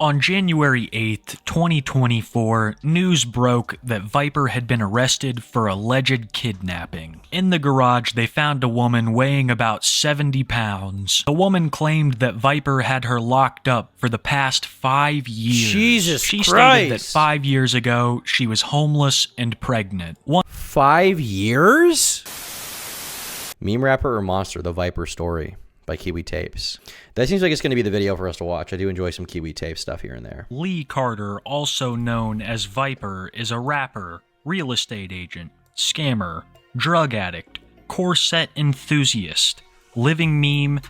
On January 8th, 2024, news broke that Viper had been arrested for alleged kidnapping. In the garage, they found a woman weighing about 70 pounds. The woman claimed that Viper had her locked up for the past 5 years. Jesus She Christ. stated that 5 years ago, she was homeless and pregnant. 5 years? Meme Rapper or Monster, The Viper Story by Kiwi Tapes. That seems like it's going to be the video for us to watch. I do enjoy some Kiwi Tape stuff here and there. Lee Carter, also known as Viper, is a rapper, real estate agent, scammer, drug addict, corset enthusiast, living meme.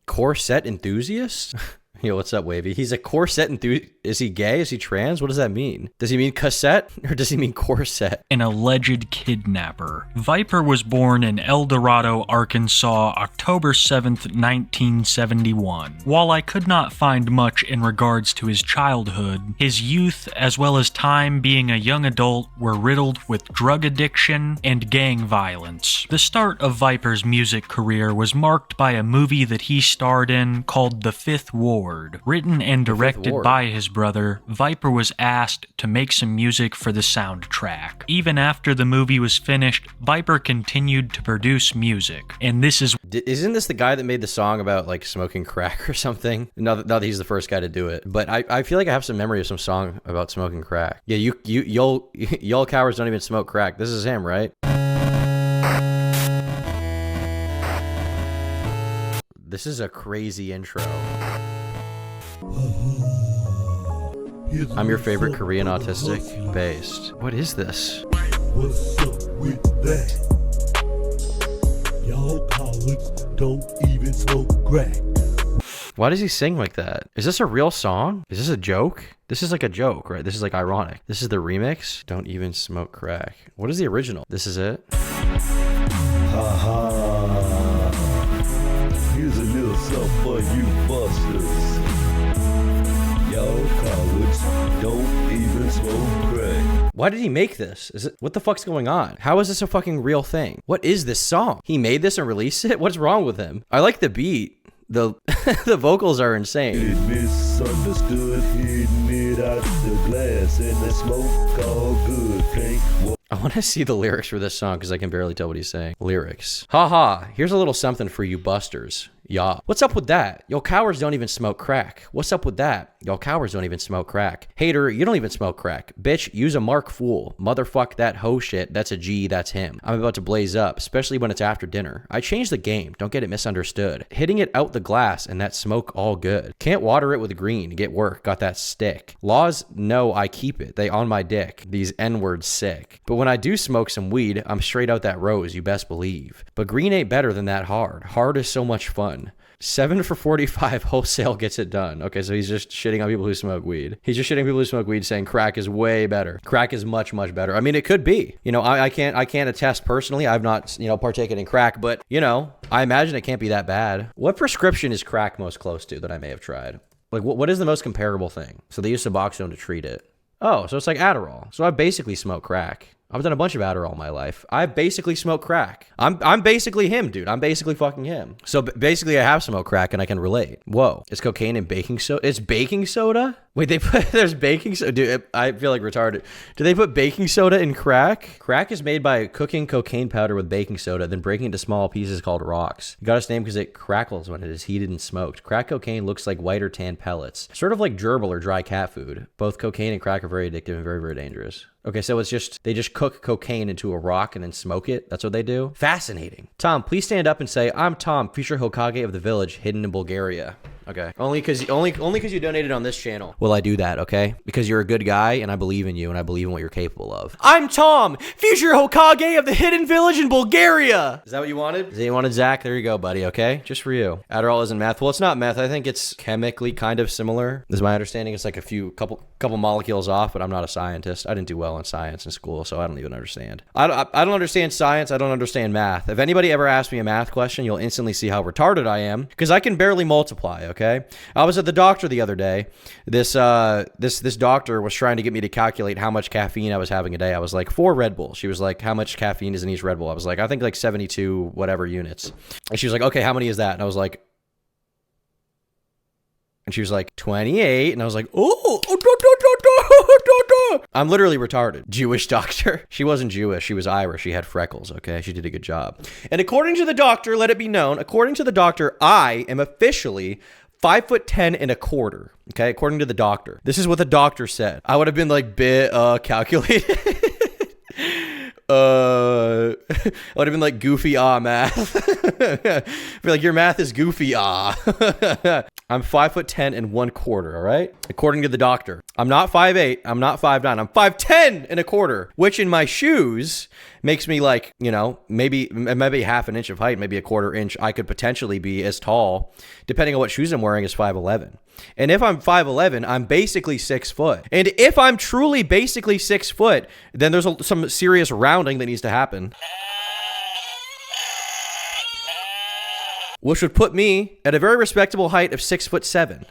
Corset enthusiast? Yo, what's up, Wavy? He's a corset enthusiast. Is he gay? Is he trans? What does that mean? Does he mean cassette or does he mean corset? An alleged kidnapper. Viper was born in El Dorado, Arkansas, October 7th, 1971. While I could not find much in regards to his childhood, his youth as well as time being a young adult were riddled with drug addiction and gang violence. The start of Viper's music career was marked by a movie that he starred in called The Fifth Ward. Written and directed by his brother, Viper was asked to make some music for the soundtrack. Even after the movie was finished, Viper continued to produce music, and this is... Isn't this the guy that made the song about, like, smoking crack or something? Not that he's the first guy to do it, but I feel like I have some memory of some song about smoking crack. Yeah, y'all cowards don't even smoke crack. This is him, right? This is a crazy intro. I'm your favorite Korean autistic based. What is this? What's up with that? Y'all cowards don't even smoke crack. Why does he sing like that? Is this a real song? Is this a joke? This is like a joke, right? This is like ironic. This is the remix. Don't even smoke crack. What is the original? This is it. Haha. Here's a little something for you busters. Y'all cowards don't even smoke crack. Why did he make this? What the fuck's going on? How is this a fucking real thing? What is this song? He made this and released it? What's wrong with him? I like the beat. The vocals are insane. It misunderstood, hitting it out the glass, and the smoke all good. Can't I want to see the lyrics for this song because I can barely tell what he's saying. Lyrics. Haha, here's a little something for you busters. Yeah. What's up with that? Y'all cowards don't even smoke crack. What's up with that? Y'all cowards don't even smoke crack. Hater, you don't even smoke crack. Bitch, use a Mark Fool. Motherfuck that hoe shit. That's a G, that's him. I'm about to blaze up, especially when it's after dinner. I changed the game. Don't get it misunderstood. Hitting it out the glass and that smoke all good. Can't water it with green. Get work. Got that stick. Laws, no, I keep it. They on my dick. These N-words sick. But when I do smoke some weed, I'm straight out that rose, you best believe. But green ain't better than that hard. Hard is so much fun. 7 for 45 wholesale gets it done. Okay, so he's just shitting on people who smoke weed. He's just shitting people who smoke weed, saying crack is way better. Crack is much, much better. I mean, it could be. You know, I can't attest personally. I've not, partaken in crack, but, I imagine it can't be that bad. What prescription is crack most close to that I may have tried? Like, what is the most comparable thing? So they use Suboxone to treat it. Oh, so it's like Adderall. So I basically smoke crack. I've done a bunch of Adderall in my life. I basically smoke crack. I'm basically him, dude. I'm basically fucking him. So basically I have smoked crack and I can relate. Whoa. It's cocaine and baking soda? It's baking soda? Wait, there's baking soda? Dude, I feel like retarded. Do they put baking soda in crack? Crack is made by cooking cocaine powder with baking soda, then breaking it into small pieces called rocks. It got its name because it crackles when it is heated and smoked. Crack cocaine looks like white or tan pellets. Sort of like gerbil or dry cat food. Both cocaine and crack are very addictive and very, very dangerous. Okay, so they just cook cocaine into a rock and then smoke it. That's what they do. Fascinating. Tom, please stand up and say, I'm Tom, future Hokage of the village hidden in Bulgaria. Okay. Only because you donated on this channel will I do that, okay? Because you're a good guy and I believe in you and I believe in what you're capable of. I'm Tom, future Hokage of the hidden village in Bulgaria. Is that what you wanted? Is that what you wanted, Zach? There you go, buddy, okay? Just for you. Adderall isn't meth. Well, it's not meth. I think it's chemically kind of similar. This is my understanding. It's like a couple molecules off, but I'm not a scientist. I didn't do well in science in school, so I don't even understand. I don't understand science. I don't understand math. If anybody ever asks me a math question, you'll instantly see how retarded I am because I can barely multiply, okay? I was at the doctor the other day. This doctor was trying to get me to calculate how much caffeine I was having a day. I was like, 4 Red Bull. She was like, how much caffeine is in each Red Bull? I was like, I think like 72 whatever units. And she was like, okay, how many is that? And I was like, And she was like, 28. And I was like, oh, I'm literally retarded. Jewish doctor. She wasn't Jewish. She was Irish. She had freckles, okay? She did a good job. And according to the doctor, let it be known, according to the doctor, I am officially 5'10.25". Okay, according to the doctor. This is what the doctor said. I would have been like calculated. I would have been like goofy math. Be like, your math is goofy I'm 5'10.25", all right? According to the doctor. I'm not 5'8", I'm not 5'9", I'm 5'10.25", which in my shoes makes me like, you know, maybe half an inch of height, maybe a quarter inch. I could potentially be as tall, depending on what shoes I'm wearing, as 5'11". And if I'm 5'11", I'm basically 6 foot. And if I'm truly basically 6 foot, then there's some serious rounding that needs to happen, which would put me at a very respectable height of 6'7".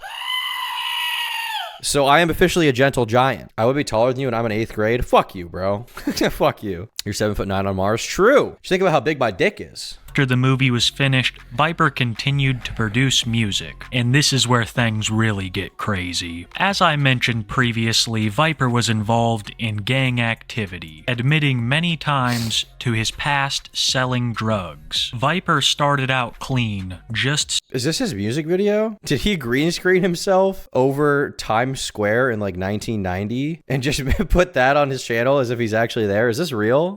So I am officially a gentle giant. I would be taller than you and I'm in 8th grade. Fuck you, bro. Fuck you. You're 7'9" on Mars. True. Just think about how big my dick is. After the movie was finished, Viper continued to produce music, and this is where things really get crazy. As I mentioned previously, Viper was involved in gang activity, admitting many times to his past selling drugs. Viper started out clean, just... Is this his music video? Did he green screen himself over Times Square in like 1990 and just put that on his channel as if he's actually there? Is this real?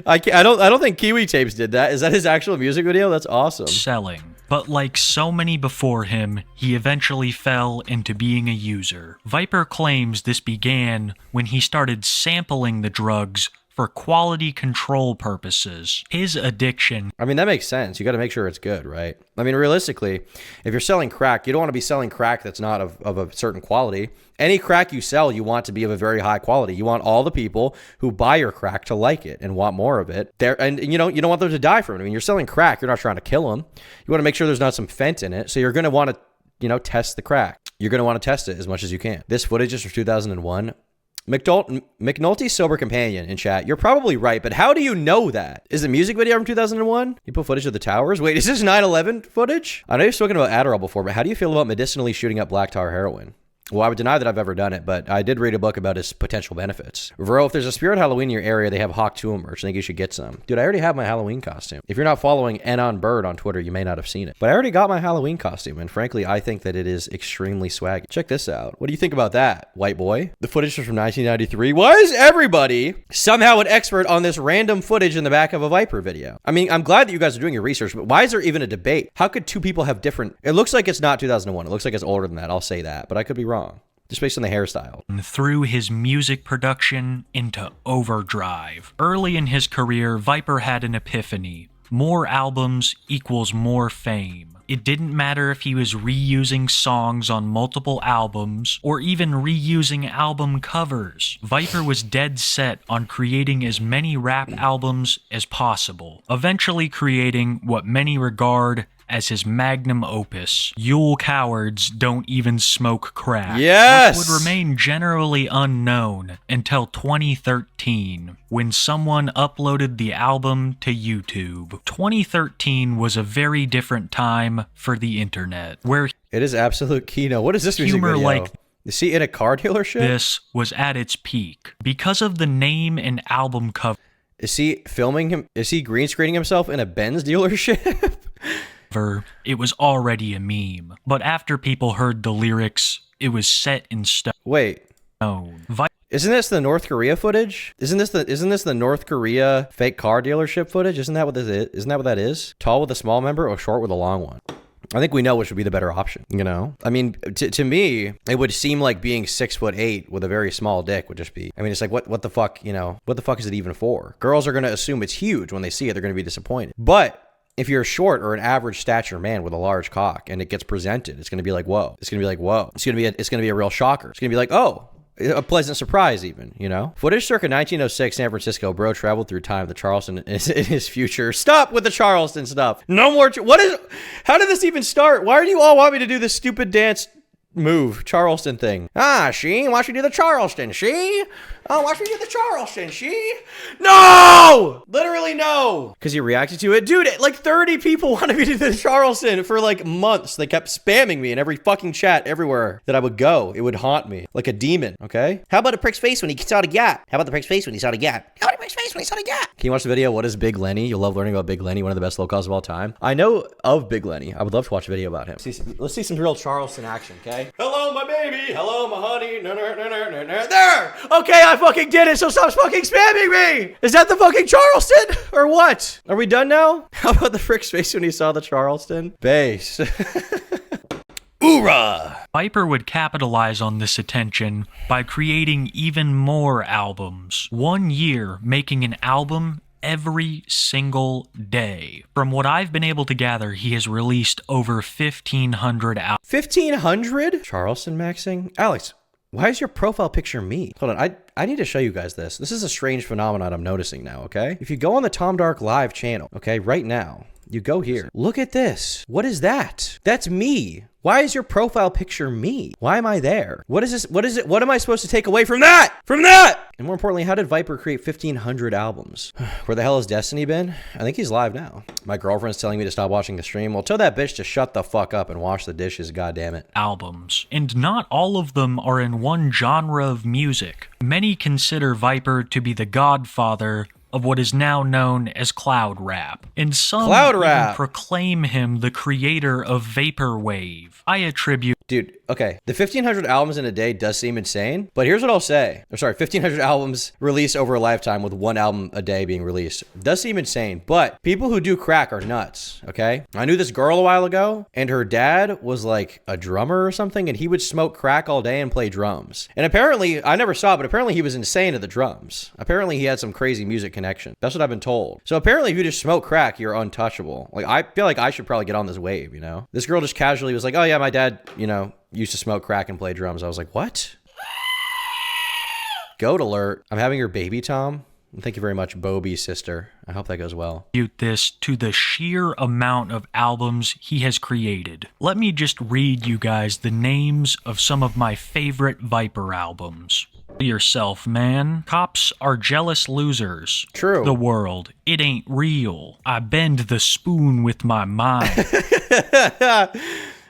I don't think Kiwi Tapes did that. Is that his actual music video? That's awesome. Selling. But like so many before him, he eventually fell into being a user. Viper claims this began when he started sampling the drugs for quality control purposes. His addiction... I mean, that makes sense. You got to make sure it's good, right? I mean, realistically, if you're selling crack, you don't want to be selling crack that's not of a certain quality. Any crack you sell, you want to be of a very high quality. You want all the people who buy your crack to like it and want more of it. And you don't want them to die from it. I mean, you're selling crack. You're not trying to kill them. You want to make sure there's not some fent in it. So you're going to want to, test the crack. You're going to want to test it as much as you can. This footage is from 2001. McNulty's Sober Companion in chat. You're probably right, but how do you know that? Is the music video from 2001? You put footage of the towers? Wait, is this 9/11 footage? I know you've spoken about Adderall before, but how do you feel about medicinally shooting up black tar heroin? Well, I would deny that I've ever done it, but I did read a book about its potential benefits. Bro, if there's a Spirit Halloween in your area, they have Hawk Tuah merch. I think you should get some. Dude, I already have my Halloween costume. If you're not following Enon Bird on Twitter, you may not have seen it. But I already got my Halloween costume, and frankly, I think that it is extremely swaggy. Check this out. What do you think about that, white boy? The footage is from 1993. Why is everybody somehow an expert on this random footage in the back of a Viper video? I mean, I'm glad that you guys are doing your research, but why is there even a debate? How could two people have different... It looks like it's not 2001. It looks like it's older than that. I'll say that, but I could be wrong. Just based on the hairstyle. Through his music production into overdrive. Early in his career, Viper had an epiphany. More albums equals more fame. It didn't matter if he was reusing songs on multiple albums or even reusing album covers. Viper was dead set on creating as many rap albums as possible, eventually creating what many regard as his magnum opus, Yule Cowards Don't Even Smoke Crack. Yes! Which would remain generally unknown until 2013, when someone uploaded the album to YouTube. 2013 was a very different time for the internet, where it is absolute keynote. What is this music humor video? like Is he in a car dealership? this was at its peak. Because of the name and album cover, Is he filming him? Is he green screening himself in a Benz dealership? it was already a meme. But after people heard the lyrics, it was set in stone. Wait. Isn't this the North Korea footage? Isn't this the North Korea fake car dealership footage? Isn't that what this is? Isn't that what that is? Tall with a small member or short with a long one? I think we know which would be the better option, I mean, to me, it would seem like being 6'8" with a very small dick would just be, I mean, it's like, what the fuck, what the fuck is it even for? Girls are going to assume it's huge when they see it. They're going to be disappointed. But if you're short or an average stature man with a large cock and it gets presented, it's going to be like, whoa. It's going to be like, whoa. It's going to be a real shocker. It's going to be like, oh, a pleasant surprise even, Footage circa 1906, San Francisco. Bro traveled through time. The Charleston is in his future. Stop with the Charleston stuff. No more. How did this even start? Why do you all want me to do this stupid dance move, Charleston thing. Ah, she? Watch me do the Charleston, she? Oh, watch me do the Charleston, she? No! Literally no! Because he reacted to it. Dude, like 30 people wanted me to do the Charleston for like months. They kept spamming me in every fucking chat everywhere that I would go. It would haunt me like a demon, okay? How about a prick's face when he saw the gap? How about the prick's face when he saw the gap? How about a prick's face when he saw the gap? Can you watch the video, What is Big Lenny? You'll love learning about Big Lenny, one of the best locals of all time. I know of Big Lenny. I would love to watch a video about him. Let's see some real Charleston action, okay? Hello, my baby. Hello, my honey. There! Okay, I fucking did it, so stop fucking spamming me! Is that the fucking Charleston? Or what? Are we done now? How about the frick's face when he saw the Charleston? Base. Hoorah! Viper would capitalize on this attention by creating even more albums. 1 year making an album every single day. From what I've been able to gather, he has released over 1,500 albums. 1,500? Charleston maxing? Alex, why is your profile picture me? Hold on, I need to show you guys this. This is a strange phenomenon I'm noticing now, okay? If you go on the Tom Dark Live channel, okay, right now, you go here. Look at this. What is that? That's me. Why is your profile picture me? Why am I there? What is this? What is it? What am I supposed to take away from that? From that! And more importantly, how did Viper create 1,500 albums? Where the hell has Destiny been? I think he's live now. My girlfriend's telling me to stop watching the stream. Well, tell that bitch to shut the fuck up and wash the dishes, goddammit. Albums. And not all of them are in one genre of music. Many consider Viper to be the godfather of what is now known as cloud rap. And some even proclaim him the creator of vaporwave. I attribute... Dude, okay, the 1,500 albums in a day does seem insane, but here's what I'll say. Or sorry, 1,500 albums released over a lifetime with one album a day being released. Does seem insane, but people who do crack are nuts, okay? I knew this girl a while ago, and her dad was like a drummer or something, and he would smoke crack all day and play drums. And apparently, I never saw it, but apparently he was insane at the drums. Apparently he had some crazy music connection. That's what I've been told. So apparently if you just smoke crack, you're untouchable. Like, I feel like I should probably get on this wave, you know? This girl just casually was like, oh yeah, my dad, you know, used to smoke crack and play drums. I was like, what? Goat alert. I'm having your baby, Tom. Thank you very much, Bobby's sister. I hope that goes well. This to the sheer amount of albums he has created. Let me just read you guys the names of some of my favorite Viper albums. Yourself, man. Cops are jealous losers. True. The world. It ain't real. I bend the spoon with my mind.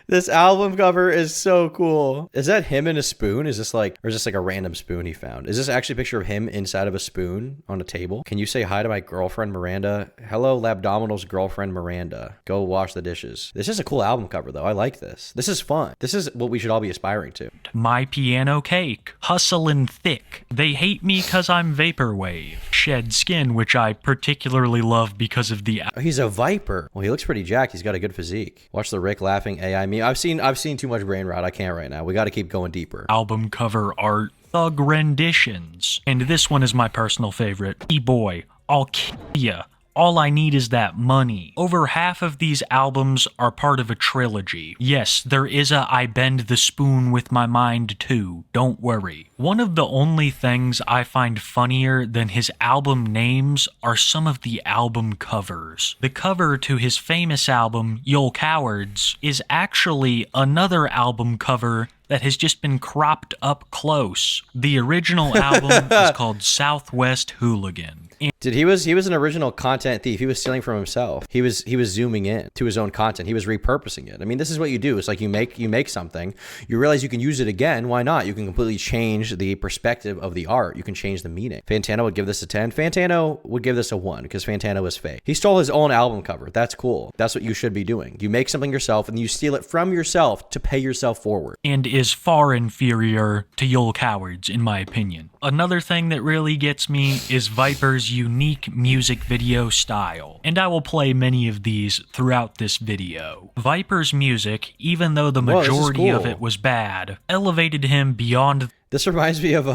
This album cover is so cool. Is that him in a spoon? Is this like, or is this like a random spoon he found? Is this actually a picture of him inside of a spoon on a table? Can you say hi to my girlfriend, Miranda? Hello, Labdominal's girlfriend, Miranda. Go wash the dishes. This is a cool album cover, though. I like this. This is fun. This is what we should all be aspiring to. My Piano Cake. Hustlin' Thick. They Hate Me Cause I'm Vaporwave. Shed Skin, which I particularly love because of the... Oh, he's a Viper. Well, he looks pretty jacked. He's got a good physique. Watch the Rick laughing AI meme. I've seen too much brain rot. I can't right now. We got to keep going deeper. Album cover art. Thug renditions. And this one is my personal favorite. E-boy, I'll kill ya. All I need is that money. Over half of these albums are part of a trilogy. Yes, there is a I Bend the Spoon with My Mind too, don't worry. One of the only things I find funnier than his album names are some of the album covers. The cover to his famous album, Y'all Cowards, is actually another album cover that has just been cropped up close. The original album is called Southwest Hooligan. Dude, he was an original content thief. He was stealing from himself. He was zooming in to his own content. He was repurposing it. I mean, this is what you do. It's like you make something, you realize you can use it again. Why not? You can completely change the perspective of the art. You can change the meaning. Fantano would give this a 10. Fantano would give this a 1 because Fantano is fake. He stole his own album cover. That's cool. That's what you should be doing. You make something yourself and you steal it from yourself to pay yourself forward. And is far inferior to Y'all Cowards, in my opinion. Another thing that really gets me is Viper's unique music video style, and I will play many of these throughout this video. Viper's music, even though the majority of it was bad, elevated him beyond... This reminds me of,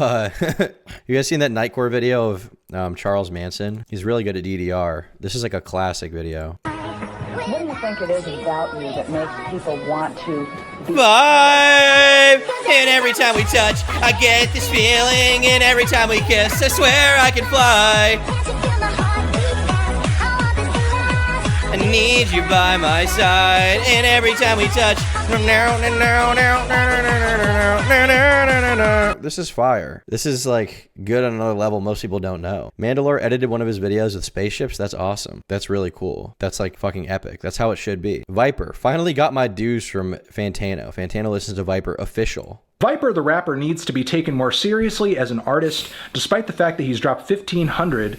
you guys seen that Nightcore video of Charles Manson? He's really good at DDR. This is like a classic video. What do you think it is about you that makes people want to vibe? And every time we touch, I get this feeling. And every time we kiss, I swear I can fly. I need you by my side, and every time we touch. This is fire. This is like good on another level most people don't know. Mandalore edited one of his videos with spaceships. That's awesome. That's really cool. That's like fucking epic. That's how it should be. Viper. Finally got my dues from Fantano. Fantano listens to Viper official. Viper the rapper needs to be taken more seriously as an artist, despite the fact that he's dropped 1,500.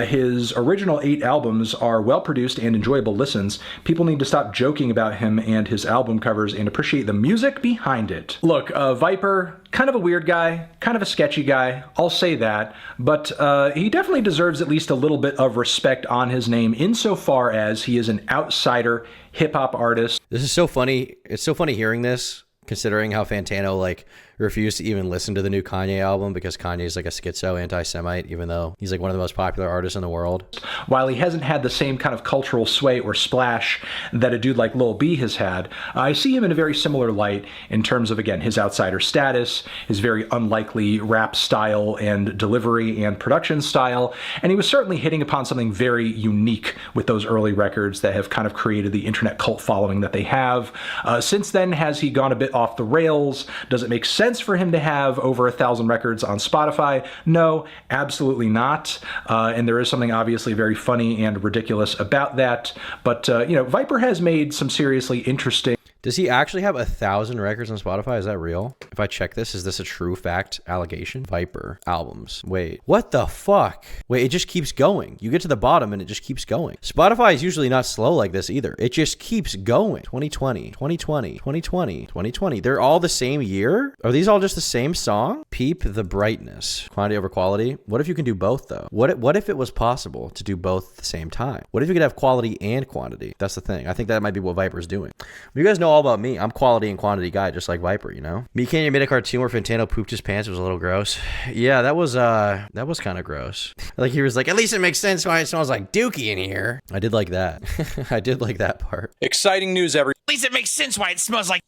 His original 8 albums are well-produced and enjoyable listens. People need to stop joking about him and his album covers and appreciate the music behind it. Look, Viper, kind of a weird guy, kind of a sketchy guy, I'll say that, but he definitely deserves at least a little bit of respect on his name insofar as he is an outsider hip-hop artist. This is so funny. It's so funny hearing this, considering how Fantano like refused to even listen to the new Kanye album because Kanye's like a schizo anti-Semite, even though he's like one of the most popular artists in the world. While he hasn't had the same kind of cultural sway or splash that a dude like Lil B has had, I see him in a very similar light in terms of, again, his outsider status, his very unlikely rap style and delivery and production style, and he was certainly hitting upon something very unique with those early records that have kind of created the internet cult following that they have. Since then, has he gone a bit off the rails? Does it make sense for him to have over 1,000 records on Spotify? No, absolutely not. And there is something obviously very funny and ridiculous about that. But, you know, Viper has made some seriously interesting. Does he actually have 1,000 records on Spotify? Is that real? If I check this, is this a true fact allegation? Viper albums. Wait, what the fuck? Wait, it just keeps going. You get to the bottom and it just keeps going. Spotify is usually not slow like this either. It just keeps going. 2020, 2020, 2020, 2020. They're all the same year? Are these all just the same song? Peep the brightness. Quantity over quality. What if you can do both though? What if it was possible to do both at the same time? What if you could have quality and quantity? That's the thing. I think that might be what Viper's doing. You guys know all about me. I'm quality and quantity guy, just like Viper, you know? Meat Canyon made a cartoon where Fantano pooped his pants. It was a little gross. Yeah, that was kind of gross. Like he was like, at least it makes sense why it smells like Dookie in here. I did like that. I did like that part. Exciting news, every. At least it makes sense why it smells like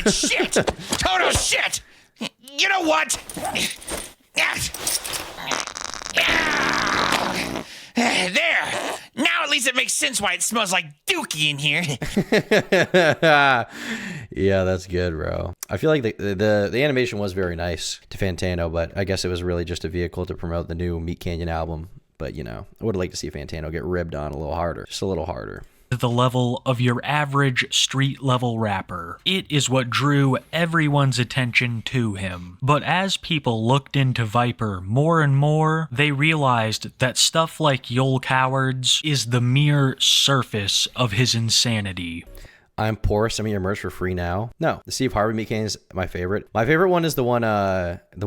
shit. Total shit. You know what? There. Now at least it makes sense why it smells like Dookie in here. Yeah, that's good, bro. I feel like the animation was very nice to Fantano, but I guess it was really just a vehicle to promote the new Meat Canyon album. But, you know, I would like to see Fantano get ribbed on a little harder. Just a little harder. The level of your average street-level rapper. It is what drew everyone's attention to him. But as people looked into Viper more and more, they realized that stuff like Yol Cowards is the mere surface of his insanity. I'm poor. Send me your merch for free now. No, the Steve Harvey Meat Canyon is my favorite. My favorite one is the one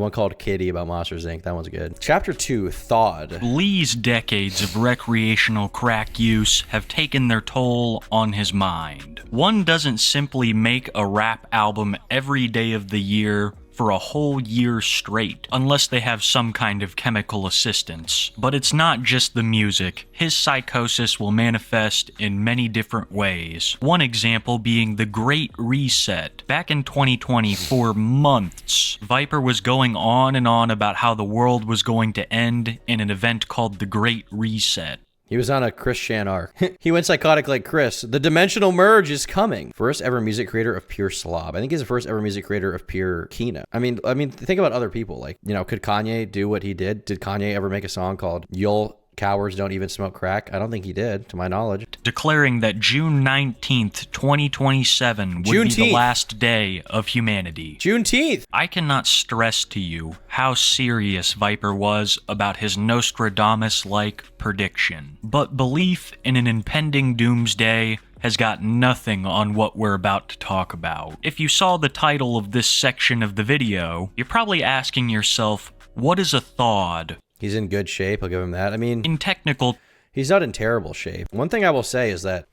called Kitty about Monsters Inc. That one's good. Chapter 2, Thawed. Lee's decades of recreational crack use have taken their toll on his mind. One doesn't simply make a rap album every day of the year for a whole year straight, unless they have some kind of chemical assistance. But it's not just the music. His psychosis will manifest in many different ways. One example being the Great Reset. Back in 2020, for months, Viper was going on and on about how the world was going to end in an event called the Great Reset. He was on a Chris Chan arc. He went psychotic like Chris. The dimensional merge is coming. First ever music creator of pure slob. I think he's the first ever music creator of pure Kina. I mean, think about other people. Like, you know, could Kanye do what he did? Did Kanye ever make a song called Yol Cowards Don't Even Smoke Crack? I don't think he did, to my knowledge. Declaring that June 19th, 2027 would be the last day of humanity. Juneteenth! I cannot stress to you how serious Viper was about his Nostradamus-like prediction. But belief in an impending doomsday has got nothing on what we're about to talk about. If you saw the title of this section of the video, you're probably asking yourself, what is a thawed? He's in good shape, I'll give him that. I mean, in technical, he's not in terrible shape. One thing I will say is that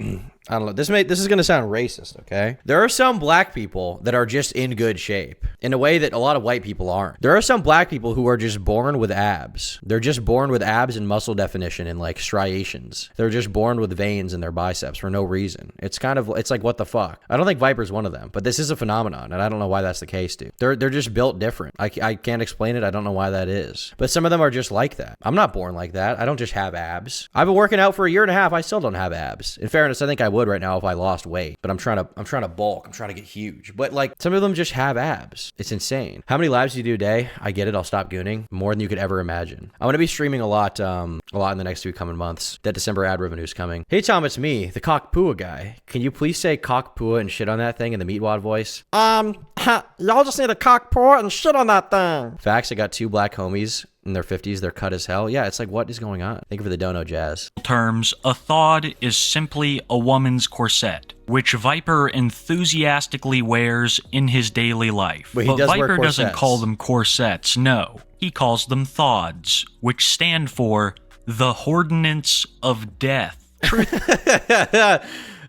I don't know. This is going to sound racist, okay? There are some black people that are just in good shape in a way that a lot of white people aren't. There are some black people who are just born with abs. They're just born with abs and muscle definition and like striations. They're just born with veins in their biceps for no reason. It's like, what the fuck? I don't think Viper's one of them, but this is a phenomenon, and I don't know why that's the case, dude. They're just built different. I can't explain it. I don't know why that is. But some of them are just like that. I'm not born like that. I don't just have abs. I've been working out for a year and a half. I still don't have abs. In fairness, I think I would right now if I lost weight, but I'm trying to bulk. I'm trying to get huge. But like some of them just have abs. It's insane. How many lives do you do a day? I get it. I'll stop gooning. More than you could ever imagine. I'm going to be streaming a lot in the next 2 coming months. That December ad revenue is coming. Hey Tom, it's me, the Cockpua guy. Can you please say Cockpua and shit on that thing in the Meatwad voice? Y'all just need to Cockpua and shit on that thing. Facts, I got 2 black homies in their 50s. They're cut as hell. Yeah, it's like, what is going on? Thank you for the dono, Jazz. Terms, a thod is simply a woman's corset, which Viper enthusiastically wears in his daily life. But Viper doesn't call them corsets, no. He calls them thods, which stand for the Ordinance of Death.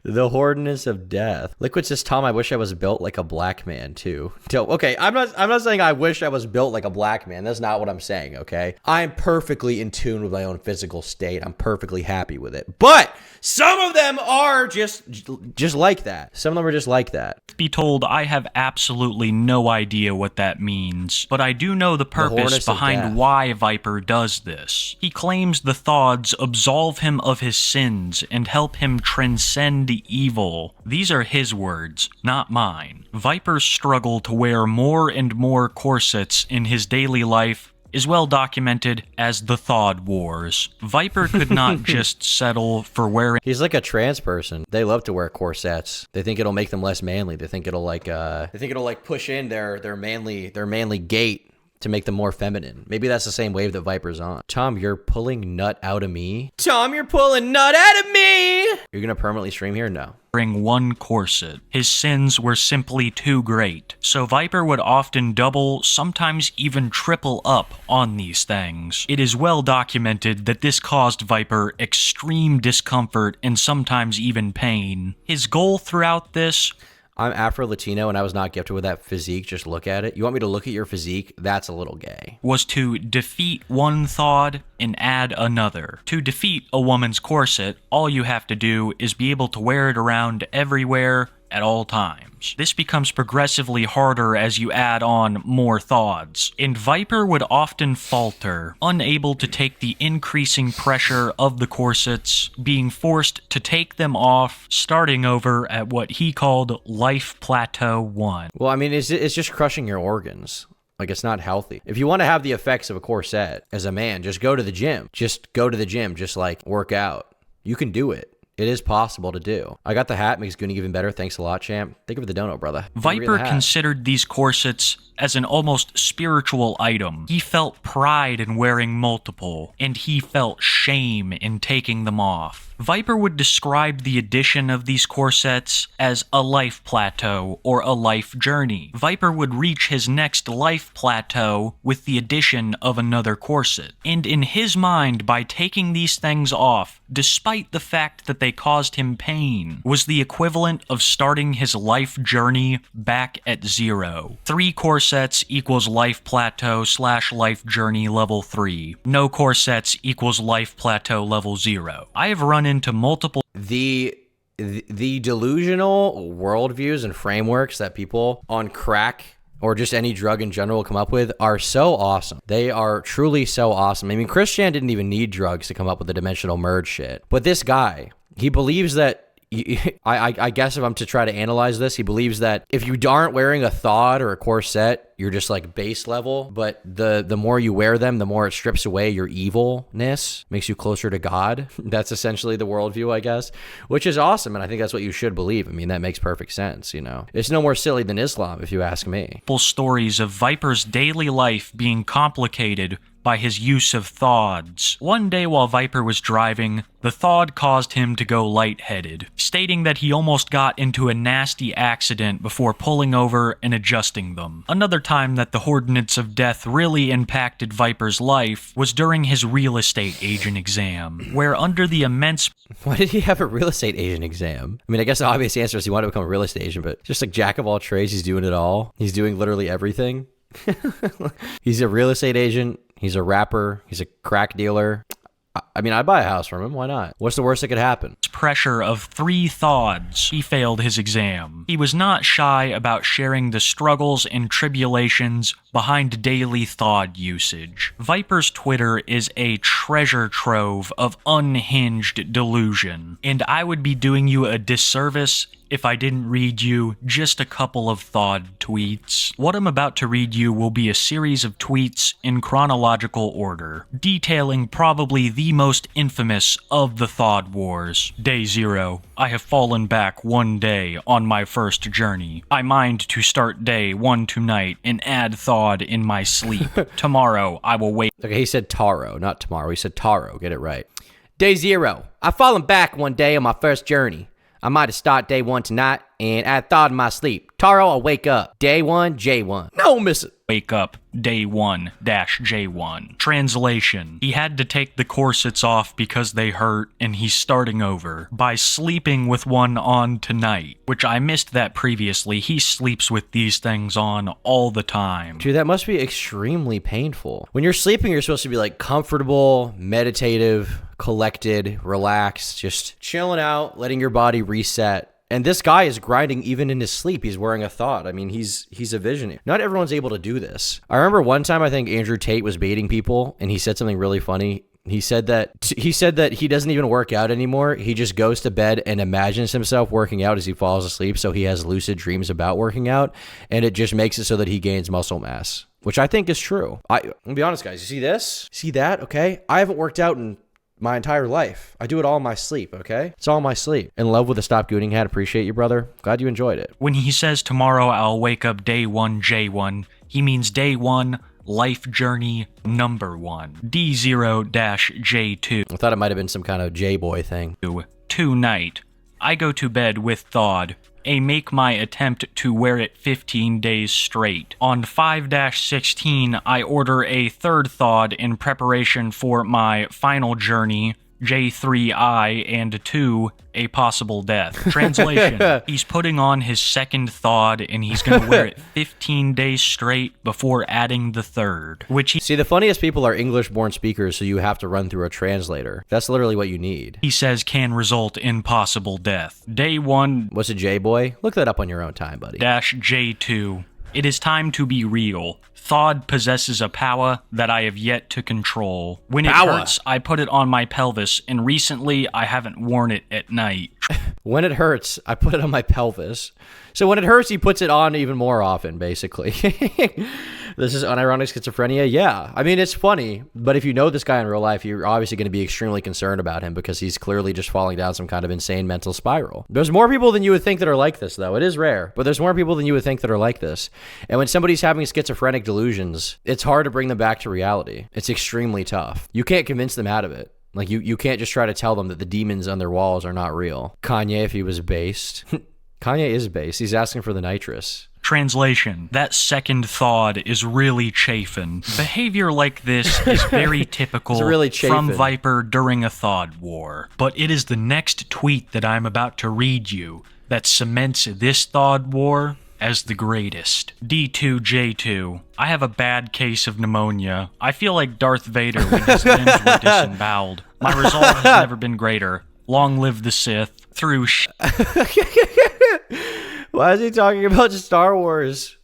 The Ordinance of Death. Liquid says, Tom, I wish I was built like a black man too. Okay, I'm not saying I wish I was built like a black man. That's not what I'm saying, okay? I'm perfectly in tune with my own physical state. I'm perfectly happy with it. But some of them are just like that. Some of them are just like that. Be told, I have absolutely no idea what that means, but I do know the purpose behind why Viper does this. He claims the thods absolve him of his sins and help him transcend evil. These are his words, not mine. Viper's struggle to wear more and more corsets in his daily life is well documented as the Thod Wars. Viper could not just settle for wearing... He's like a trans person. They love to wear corsets. They think it'll make them less manly. They think it'll push in their manly gait to make them more feminine. Maybe that's the same wave that Viper's on. Tom, you're pulling nut out of me? Tom, you're pulling nut out of me! You're gonna permanently stream here? No. One corset. His sins were simply too great, so Viper would often double, sometimes even triple up on these things. It is well documented that this caused Viper extreme discomfort and sometimes even pain. His goal throughout this... I'm Afro-Latino and I was not gifted with that physique. Just look at it. You want me to look at your physique? That's a little gay. Was to defeat one thod and add another. To defeat a woman's corset, all you have to do is be able to wear it around everywhere at all times. This becomes progressively harder as you add on more thods, and Viper would often falter, unable to take the increasing pressure of the corsets, being forced to take them off, starting over at what he called Life Plateau 1. Well, I mean, it's just crushing your organs. Like, it's not healthy. If you want to have the effects of a corset as a man, just go to the gym. Just go to the gym. Just, like, work out. You can do it. It is possible to do. I got the hat, makes Goonie even better. Thanks a lot, champ. Think of the dono, brother. Viper considered these corsets as an almost spiritual item. He felt pride in wearing multiple, and he felt shame in taking them off. Viper would describe the addition of these corsets as a life plateau or a life journey. Viper would reach his next life plateau with the addition of another corset. And in his mind, by taking these things off, despite the fact that they caused him pain, was the equivalent of starting his life journey back at 0. 3 corsets equals life plateau / life journey level 3. No corsets equals life plateau level 0. I have run into multiple... The delusional worldviews and frameworks that people on crack or just any drug in general come up with are so awesome. They are truly so awesome. I mean, Christian didn't even need drugs to come up with the dimensional merge shit. But this guy, he believes that... I guess if I'm to try to analyze this, he believes that if you aren't wearing a thod or a corset, you're just like base level, but the more you wear them, the more it strips away your evilness, makes you closer to God. That's essentially the worldview, I guess, which is awesome, and I think that's what you should believe. I mean, that makes perfect sense, you know? It's no more silly than Islam, if you ask me. Stories of Viper's daily life being complicated by his use of thods. One day while Viper was driving, the thod caused him to go lightheaded, stating that he almost got into a nasty accident before pulling over and adjusting them. Another time that the Ordinance of Death really impacted Viper's life was during his real estate agent exam, where under the immense Why did he have a real estate agent exam? I mean, I guess the obvious answer is he wanted to become a real estate agent, but just like jack of all trades, he's doing it all. He's doing literally everything. He's a real estate agent. He's a rapper. He's a crack dealer. I mean, I'd buy a house from him. Why not? What's the worst that could happen? pressure of 3 thods, he failed his exam. He was not shy about sharing the struggles and tribulations behind daily thod usage. Viper's Twitter is a treasure trove of unhinged delusion, and I would be doing you a disservice if I didn't read you just a couple of thawed tweets. What I'm about to read you will be a series of tweets in chronological order, detailing probably the most infamous of the thawed wars. Day 0. I have fallen back 1 day on my first journey. I mind to start day 1 tonight and add thawed in my sleep. Tomorrow I will wake. Okay, he said taro, not tomorrow. He said taro. Get it right. Day 0. I've fallen back 1 day on my first journey. I might have start day 1 tonight and add thought in my sleep. Taro, I'll wake up. Day 1, J1. No, miss it. Wake up, day 1-J1. Translation. He had to take the corsets off because they hurt, and he's starting over by sleeping with one on tonight, which I missed that previously. He sleeps with these things on all the time. Dude, that must be extremely painful. When you're sleeping, you're supposed to be like comfortable, meditative, collected, relaxed, just chilling out, letting your body reset. And this guy is grinding even in his sleep. He's wearing a thought. I mean, he's a visionary. Not everyone's able to do this. I remember one time I think Andrew Tate was baiting people, and he said something really funny. He said that he doesn't even work out anymore. He just goes to bed and imagines himself working out as he falls asleep, so he has lucid dreams about working out, and it just makes it so that he gains muscle mass, which I think is true. I'll be honest, guys. You see this? See that? Okay? I haven't worked out in my entire life. I do it all in my sleep, okay? It's all in my sleep. In love with the Stop Gooning hat. Appreciate you, brother. Glad you enjoyed it. When he says tomorrow I'll wake up day 1-J1, he means day 1, life journey number 1. D0-J2. I thought it might have been some kind of J-boy thing. Tonight, I go to bed with thawed. Make my attempt to wear it 15 days straight. On 5-16, I order a third thawed in preparation for my final journey, J3I, and 2, a possible death. Translation, he's putting on his second thawed and he's going to wear it 15 days straight before adding the third, which he See, the funniest people are English-born speakers, so you have to run through a translator. That's literally what you need. he says can result in possible death. Day 1 What's a J-boy? Look that up on your own time, buddy. J2. It is time to be real. Thawed possesses a power that I have yet to control. When it Power. hurts, I put it on my pelvis, and recently I haven't worn it at night. When it hurts, I put it on my pelvis. So when it hurts, he puts it on even more often, basically. This is unironic schizophrenia? Yeah. I mean, it's funny, but if you know this guy in real life, you're obviously going to be extremely concerned about him because he's clearly just falling down some kind of insane mental spiral. There's more people than you would think that are like this, though. It is rare, but there's more people than you would think that are like this. And when somebody's having schizophrenic delusions, it's hard to bring them back to reality. It's extremely tough. You can't convince them out of it. Like, you can't just try to tell them that the demons on their walls are not real. Kanye, if he was based. Kanye is based. He's asking for the nitrous. Translation. That second thawed is really chafing. Behavior like this is very typical It's really from chafing. Viper during a thawed war. But it is the next tweet that I'm about to read you that cements this thawed war as the greatest. D2J2. I have a bad case of pneumonia. I feel like Darth Vader when his limbs were disemboweled. My resolve has never been greater. Long live the Sith. Through Why is he talking about Star Wars?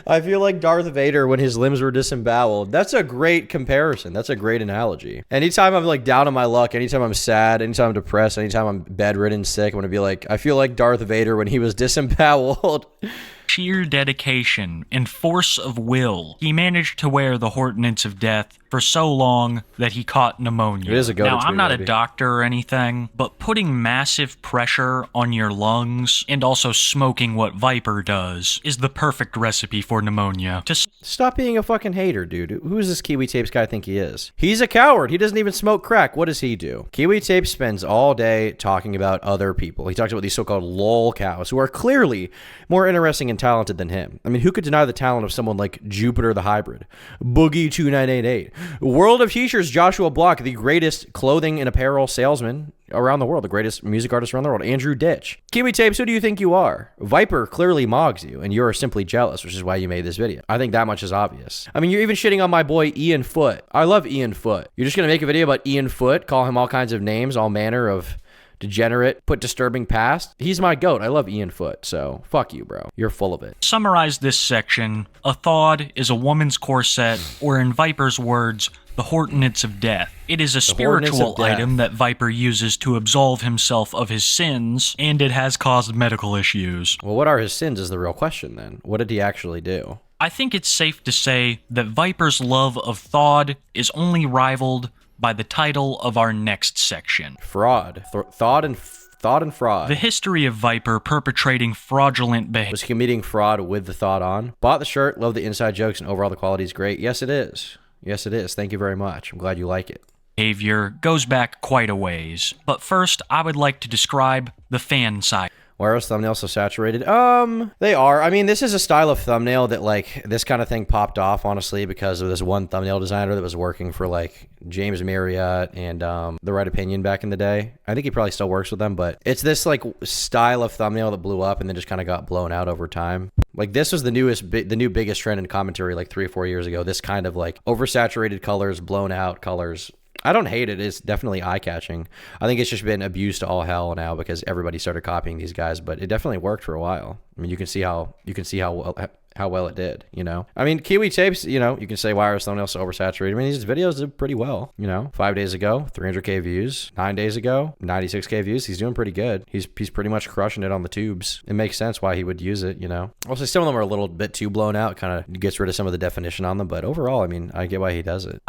I feel like Darth Vader when his limbs were disemboweled. That's a great comparison. That's a great analogy. Anytime I'm like down on my luck, anytime I'm sad, anytime I'm depressed, anytime I'm bedridden, sick, I'm going to be like, I feel like Darth Vader when he was disemboweled. sheer dedication and force of will, he managed to wear the Ordinance of Death for so long that he caught pneumonia. It is a go-to Now, I'm tweet, not a maybe. doctor or anything, but putting massive pressure on your lungs and also smoking what Viper does is the perfect recipe for pneumonia. To Stop being a fucking hater, dude. Who is this Kiwi Tapes guy think he is? He's a coward. He doesn't even smoke crack. What does he do? Kiwi Tapes spends all day talking about other people. He talks about these so-called lol cows who are clearly more interesting and talented than him. I mean, who could deny the talent of someone like Jupiter the Hybrid, Boogie 2988, World of T-shirts Joshua Block, the greatest clothing and apparel salesman around the world, the greatest music artist around the world, Andrew Ditch. Kiwi Tapes, who do you think you are? Viper clearly mogs you, and you're simply jealous, which is why you made this video. I think that much is obvious. I mean, you're even shitting on my boy Ian Foote. I love Ian Foote. You're just gonna make a video about Ian Foote, call him all kinds of names, all manner of degenerate, put disturbing past. He's my goat. I love Ian Foote, so fuck you, bro. You're full of it. Summarize this section. A thawd is a woman's corset, or in Viper's words, the Hortonets of death. It is a spiritual item that Viper uses to absolve himself of his sins, and it has caused medical issues. Well, what are his sins is the real question then. What did he actually do? I think it's safe to say that Viper's love of thawd is only rivaled by the title of our next section. Fraud. Thought and fraud. The history of Viper perpetrating fraudulent behavior. Was committing fraud with the thought on. Bought the shirt, love the inside jokes, and overall the quality is great. Yes, it is. Yes, it is. Thank you very much. I'm glad you like it. Behavior goes back quite a ways. But first, I would like to describe the fan side. Why are those thumbnails so saturated? They are. I mean, this is a style of thumbnail that, like, this kind of thing popped off, honestly, because of this one thumbnail designer that was working for, like, James Marriott and The Right Opinion back in the day. I think he probably still works with them, but it's this, like, style of thumbnail that blew up and then just kind of got blown out over time. Like, this was the new biggest trend in commentary, like, 3 or 4 years ago. This kind of, like, oversaturated colors, blown out colors. I don't hate it. It's definitely eye-catching. I think it's just been abused to all hell now because everybody started copying these guys, but it definitely worked for a while. I mean, you can see how well it did, you know? I mean, Kiwi Tapes, you know, you can say, why are his thumbnails so oversaturated? I mean, these videos did pretty well, you know? 5 days ago, 300K views. 9 days ago, 96K views. He's doing pretty good. He's pretty much crushing it on the tubes. It makes sense why he would use it, you know? Also, some of them are a little bit too blown out, kind of gets rid of some of the definition on them, but overall, I mean, I get why he does it.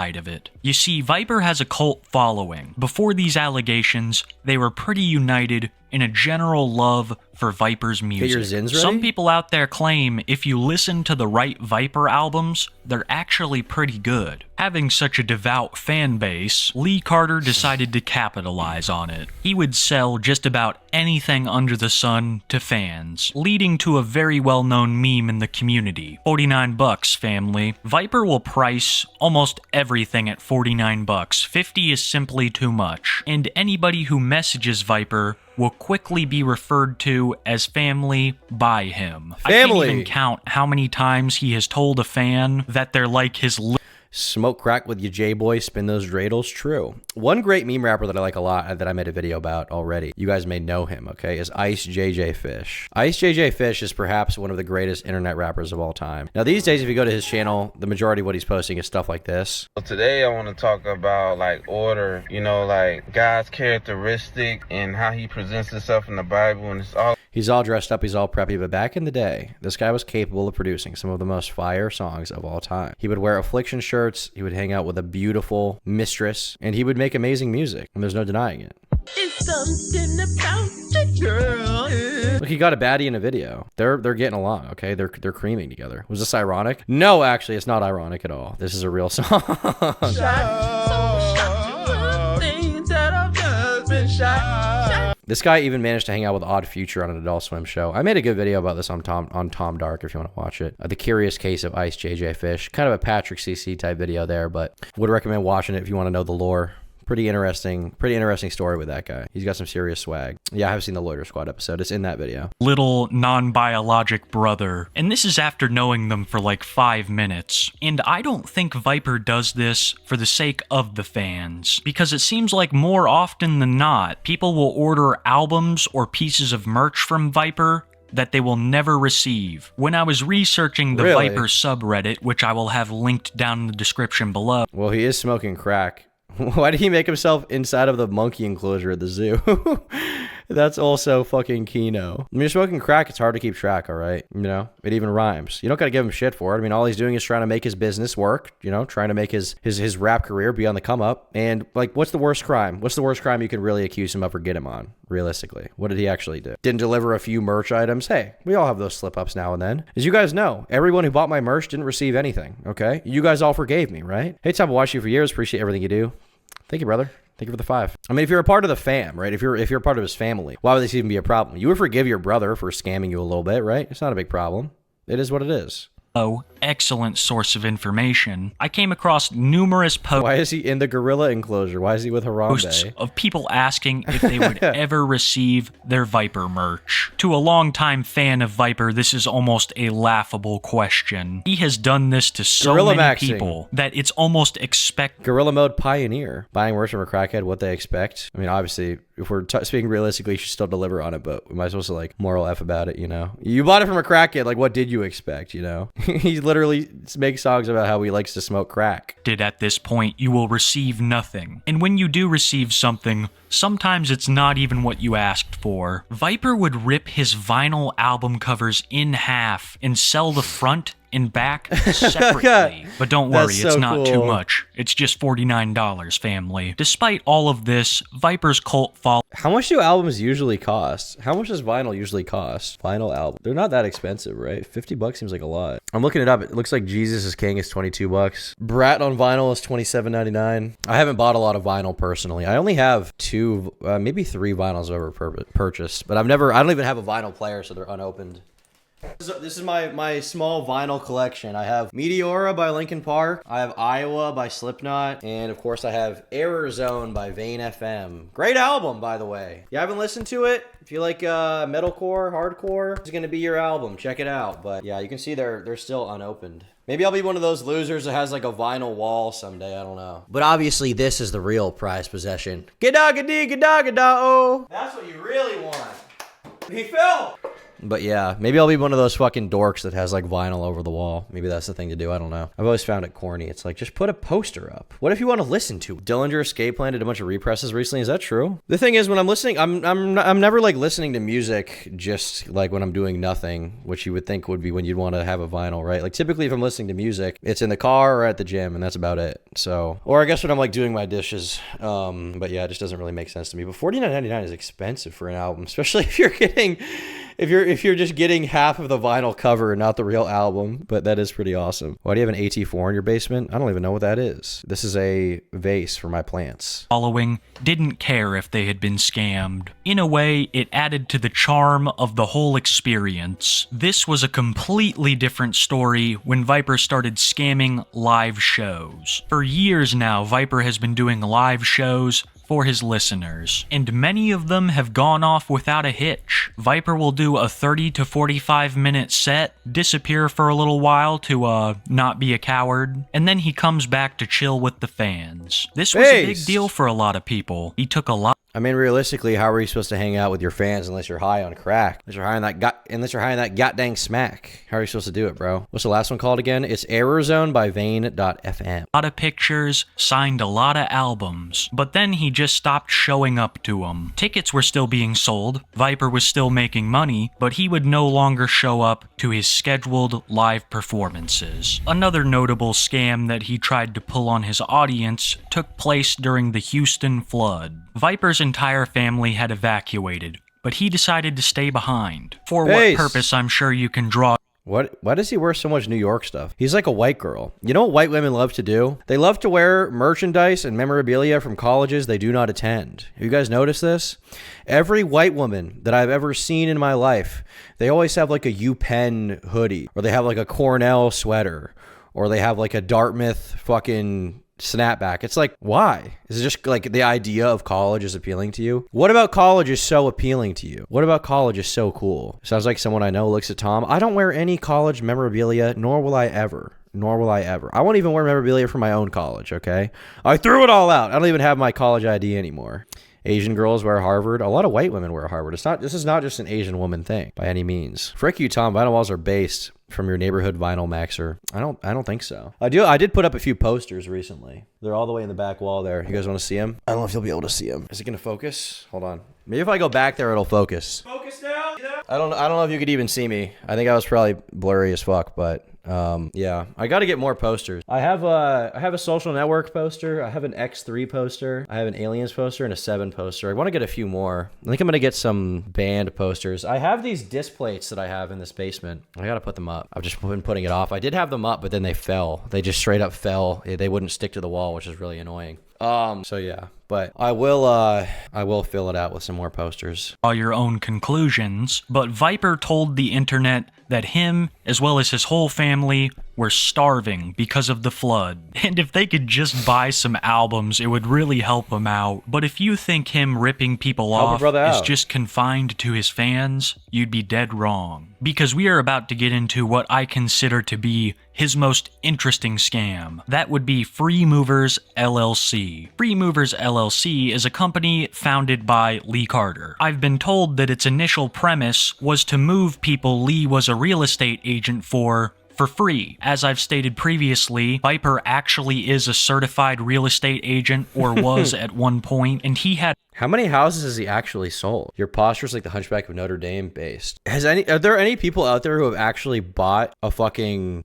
You see, Viper has a cult following. Before these allegations, they were pretty united in a general love for Viper's music. Get your zins ready? Some people out there claim if you listen to the right Viper albums, they're actually pretty good. Having such a devout fan base, Lee Carter decided to capitalize on it. He would sell just about anything under the sun to fans, leading to a very well-known meme in the community. 49 bucks, family. Viper will price almost everything at 49 bucks. 50 is simply too much. And anybody who messages Viper will quickly be referred to as family by him. I can't even count how many times he has told a fan that they're like his Smoke crack with your J-boy, spin those dreidels. True. One great meme rapper that I like a lot that I made a video about already, you guys may know him, okay, is Ice JJ Fish. Ice JJ Fish is perhaps one of the greatest internet rappers of all time. Now, these days, if you go to his channel, the majority of what he's posting is stuff like this. So today, I want to talk about, like, order, you know, like, God's characteristic and how he presents himself in the Bible, and it's all... He's all dressed up, he's all preppy, but back in the day, this guy was capable of producing some of the most fire songs of all time. He would wear Affliction shirts, he would hang out with a beautiful mistress, and he would make amazing music, and there's no denying it. It's something about the girl. Look, he got a baddie in a video. They're getting along, okay? They're creaming together. Was this ironic? No, actually, it's not ironic at all. This is a real song. This guy even managed to hang out with Odd Future on an Adult Swim show. I made a good video about this on Tom Dark if you want to watch it. The Curious Case of Ice JJ Fish. Kind of a Patrick CC type video there, but would recommend watching it if you want to know the lore. Pretty interesting story with that guy. He's got some serious swag. Yeah, I have seen the Loiter Squad episode. It's in that video. Little non-biologic brother. And this is after knowing them for like 5 minutes. And I don't think Viper does this for the sake of the fans. Because it seems like more often than not, people will order albums or pieces of merch from Viper that they will never receive. When I was researching the Viper subreddit, which I will have linked down in the description below. Well, he is smoking crack. Why did he make himself inside of the monkey enclosure at the zoo? That's also fucking Kino. When you're smoking crack, it's hard to keep track, all right? You know, it even rhymes. You don't gotta give him shit for it. I mean, all he's doing is trying to make his business work, you know, trying to make his rap career be on the come up. And, like, what's the worst crime? What's the worst crime you can really accuse him of or get him on, realistically? What did he actually do? Didn't deliver a few merch items? Hey, we all have those slip-ups now and then. As you guys know, everyone who bought my merch didn't receive anything, okay? You guys all forgave me, right? Hey, Tom, I've watched you for years. Appreciate everything you do. Thank you, brother. Thank you for the 5. I mean, if you're a part of the fam, right? If you're part of his family, why would this even be a problem? You would forgive your brother for scamming you a little bit, right? It's not a big problem. It is what it is. Excellent source of information. I came across numerous Why is he in the gorilla enclosure? Why is he with posts Harambe? of people asking if they would ever receive their Viper merch. To a longtime fan of Viper, this is almost a laughable question. He has done this to so Gorilla many maxing. people that it's almost expected. Gorilla mode pioneer. Buying merch from a crackhead, what they expect. I mean, obviously, if we're speaking realistically, you should still deliver on it, but we might as well say, like, moral F about it, you know? You bought it from a crackhead, like, what did you expect, you know? He literally makes songs about how he likes to smoke crack. At this point, you will receive nothing. And when you do receive something, sometimes it's not even what you asked for. Viper would rip his vinyl album covers in half and sell the front and back separately. But don't worry, That's it's so not too cool. much. It's just $49, family. Despite all of this, Viper's cult following How much do albums usually cost? How much does vinyl usually cost? Vinyl album. They're not that expensive, right? $50 seems like a lot. I'm looking it up. It looks like Jesus is King is $22. Brat on vinyl is $27.99. I haven't bought a lot of vinyl personally. I only have two, maybe three vinyls I've ever purchased, but I don't even have a vinyl player, so they're unopened. This is my small vinyl collection. I have Meteora by Linkin Park. I have Iowa by Slipknot. And, of course, I have Error Zone by Vane FM. Great album, by the way. If you haven't listened to it, if you like metalcore, hardcore, this is going to be your album. Check it out. But, yeah, you can see they're still unopened. Maybe I'll be one of those losers that has, like, a vinyl wall someday. I don't know. But, obviously, this is the real prized possession. Gada-gada-gada-gada-oh. That's what you really want. Hey, Phil! But yeah, maybe I'll be one of those fucking dorks that has like vinyl over the wall. Maybe that's the thing to do. I don't know. I've always found it corny. It's like, just put a poster up. What if you want to listen to it? Dillinger Escape Plan did a bunch of represses recently. Is that true? The thing is, when I'm listening, I'm never like listening to music just like when I'm doing nothing, which you would think would be when you'd want to have a vinyl, right? Like typically if I'm listening to music, it's in the car or at the gym, and that's about it. So, or I guess when I'm like doing my dishes. But yeah, it just doesn't really make sense to me. But $49.99 is expensive for an album, especially if you're getting. If you're just getting half of the vinyl cover and not the real album, but that is pretty awesome. Why do you have an AT4 in your basement? I don't even know what that is. This is a vase for my plants. didn't care if they had been scammed. In a way, it added to the charm of the whole experience. This was a completely different story when Viper started scamming live shows. For years now, Viper has been doing live shows for his listeners, and many of them have gone off without a hitch. Viper will do a 30 to 45 minute set, disappear for a little while to not be a coward, and then he comes back to chill with the fans. This was a big deal for a lot of people. He took a lot. I mean, realistically, how are you supposed to hang out with your fans unless you're high on crack? Unless you're high on that goddamn smack. How are you supposed to do it, bro? What's the last one called again? It's Error Zone by Vane.fm. A lot of pictures, signed a lot of albums, but then he just stopped showing up to them. Tickets were still being sold, Viper was still making money, but he would no longer show up to his scheduled live performances. Another notable scam that he tried to pull on his audience took place during the Houston flood. Viper's entire family had evacuated, but he decided to stay behind. For what purpose, I'm sure you can draw. Why does he wear so much New York stuff? He's like a white girl. You know what white women love to do? They love to wear merchandise and memorabilia from colleges they do not attend. Have you guys noticed this? Every white woman that I've ever seen in my life, they always have like a UPenn hoodie, or they have like a Cornell sweater, or they have like a Dartmouth fucking snapback. It's like, why? Is it just like the idea of college is appealing to you? What about college is so appealing to you? What about college is so cool? Sounds like someone I know looks at Tom. I don't wear any college memorabilia, nor will I ever. I won't even wear memorabilia from my own college, okay? I threw it all out. I don't even have my college ID anymore. Asian girls wear Harvard. A lot of white women wear Harvard. This is not just an Asian woman thing by any means. Frick you, Tom. Vinyl walls are based from your neighborhood vinyl maxer. I don't think so. I did put up a few posters recently. They're all the way in the back wall there. You guys want to see them? I don't know if you'll be able to see them. Is it going to focus? Hold on. Maybe if I go back there, it'll focus. Focus now? I don't know if you could even see me. I think I was probably blurry as fuck, but yeah, I got to get more posters. I have a Social Network poster. I have an X3 poster. I have an Aliens poster and a 7 poster. I want to get a few more. I think I'm going to get some band posters. I have these disc plates that I have in this basement. I got to put them up. I've just been putting it off. I did have them up, but then they fell. They just straight up fell. They wouldn't stick to the wall, which is really annoying. So yeah, but I will fill it out with some more posters. Draw your own conclusions, but Viper told the internet that him, as well as his whole family, were starving because of the flood. And if they could just buy some albums, it would really help him out. But if you think him ripping people Help a off brother is out. just confined to his fans, you'd be dead wrong. Because we are about to get into what I consider to be his most interesting scam. That would be Free Movers LLC. Free Movers LLC is a company founded by Lee Carter. I've been told that its initial premise was to move people Lee was a real estate agent for free. As I've stated previously, Viper actually is a certified real estate agent, or was at one point, and he had How many houses has he actually sold? Your posture's like the Hunchback of Notre Dame based. Are there any people out there who have actually bought a fucking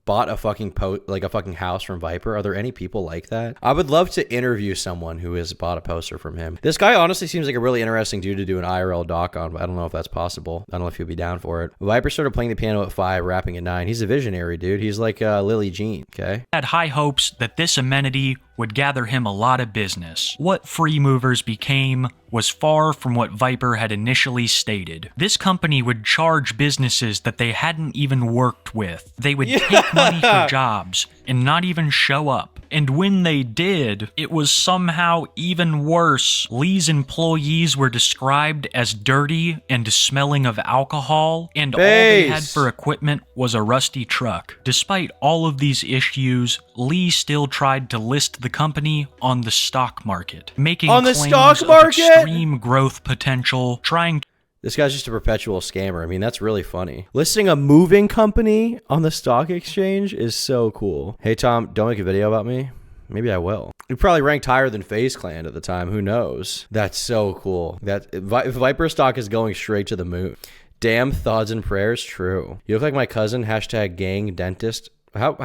house from Viper? Are there any people like that? I would love to interview someone who has bought a poster from him. This guy honestly seems like a really interesting dude to do an IRL doc on, but I don't know if that's possible. I don't know if he'll be down for it. Viper started playing the piano at 5, rapping at 9. He's a visionary, dude. He's like Lily Jean, okay? had high hopes that this amenity would gather him a lot of business. What Free Movers became was far from what Viper had initially stated. This company would charge businesses that they hadn't even worked with. They would take money for jobs and not even show up. And when they did, it was somehow even worse. Lee's employees were described as dirty and smelling of alcohol, and all they had for equipment was a rusty truck. Despite all of these issues, Lee still tried to list the company on the stock market, making claims of extreme growth potential, trying to This guy's just a perpetual scammer. I mean, that's really funny. Listing a moving company on the stock exchange is so cool. Hey, Tom, don't make a video about me. Maybe I will. We probably ranked higher than FaZe Clan at the time. Who knows? That's so cool. That Viper stock is going straight to the moon. Damn, thoughts and prayers. True. You look like my cousin. Hashtag gang dentist. What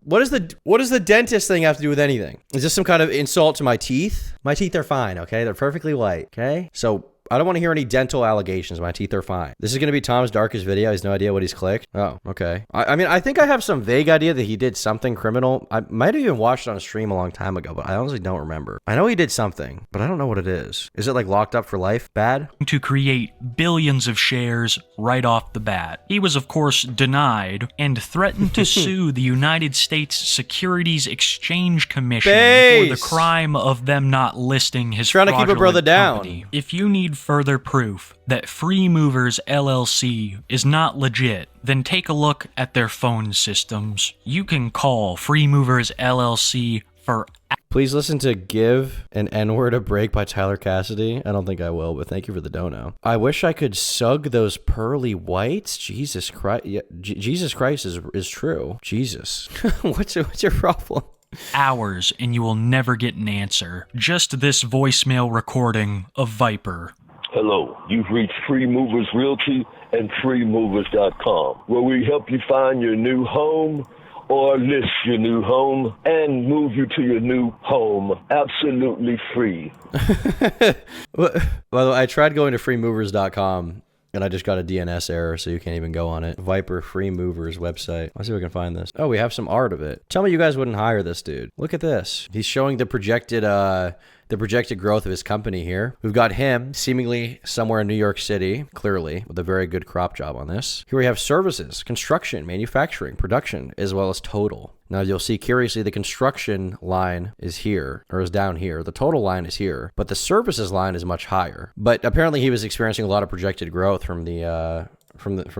does the dentist thing have to do with anything? Is this some kind of insult to my teeth? My teeth are fine, okay? They're perfectly white, okay? So I don't want to hear any dental allegations. My teeth are fine. This is going to be Tom's darkest video. He has no idea what he's clicked. Oh, okay. I mean, I think I have some vague idea that he did something criminal. I might have even watched it on a stream a long time ago, but I honestly don't remember. I know he did something, but I don't know what it is. Is it like locked up for life? Bad? to create billions of shares right off the bat. He was, of course, denied and threatened to sue the United States Securities Exchange Commission for the crime of them not listing his Trying to keep a brother down. company. If you need further proof that Free Movers LLC is not legit, then take a look at their phone systems. You can call Free Movers LLC for Please listen to Give an N-Word a Break by Tyler Cassidy. I don't think I will, but thank you for the dono. I wish I could sug those pearly whites. Jesus Christ. Yeah, Jesus Christ is true. Jesus. What's your problem? hours and you will never get an answer. Just this voicemail recording of Viper. Hello, you've reached Free Movers Realty and freemovers.com, where we help you find your new home or list your new home and move you to your new home absolutely free. By the way, I tried going to freemovers.com and I just got a DNS error, so you can't even go on it. Viper Free Movers website. Let's see if we can find this. Oh, we have some art of it. Tell me you guys wouldn't hire this dude. Look at this. He's showing the projected growth of his company here. We've got him seemingly somewhere in New York City, clearly, with a very good crop job on this. Here we have services, construction, manufacturing, production, as well as total. Now you'll see curiously the construction line is here, or is down here. The total line is here, but the services line is much higher. But apparently he was experiencing a lot of projected growth from the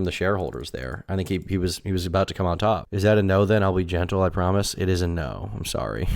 shareholders there. I think he was about to come on top. Is that a no then? I'll be gentle, I promise. It is a no. I'm sorry.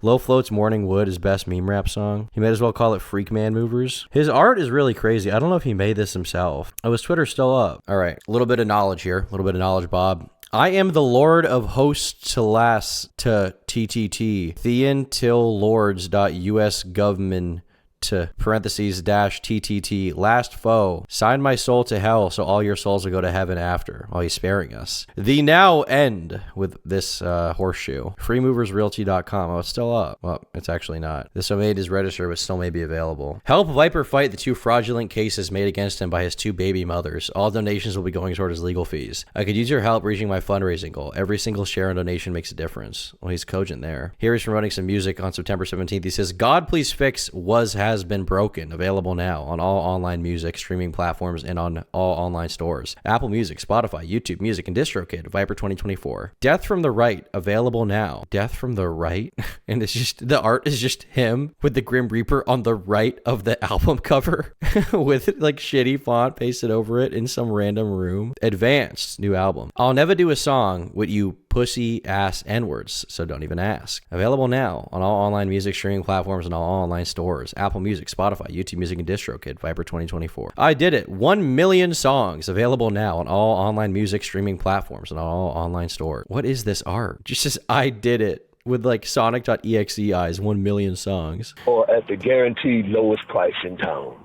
Low Float's Morning Wood, his best meme rap song. He might as well call it Freak Man Movers. His art is really crazy. I don't know if he made this himself. Oh, his Twitter's still up. All right, a little bit of knowledge here. A little bit of knowledge, Bob. I am the Lord of Hosts to last to TTT. Thean till lords.us government to parentheses dash TTT last foe. Sign my soul to hell so all your souls will go to heaven after while he's sparing us. The now end with this horseshoe. Freemoversrealty.com. Oh, it's still up. Well, it's actually not. This domain is registered but still may be available. Help Viper fight the 2 fraudulent cases made against him by his 2 baby mothers. All donations will be going toward his legal fees. I could use your help reaching my fundraising goal. Every single share and donation makes a difference. Well, he's cogent there. Here he's promoting some music on September 17th. He says, God please fix was has has been broken. Available now on all online music streaming platforms and on all online stores. Apple Music, Spotify, YouTube Music, and DistroKid. Viper 2024. Death from the Right. Available now. Death from the Right? And it's just, the art is just him with the Grim Reaper on the right of the album cover with like shitty font pasted over it in some random room. Advanced new album. I'll never do a song with you pussy ass N-words, so don't even ask. Available now on all online music streaming platforms and all online stores. Apple Music, Spotify, YouTube Music, and DistroKid. Viper 2024. I Did It. 1 million songs available now on all online music streaming platforms and all online stores. What is this art? Just says I Did It with like Sonic.exe eyes. 1 million songs. Or at the guaranteed lowest price in town.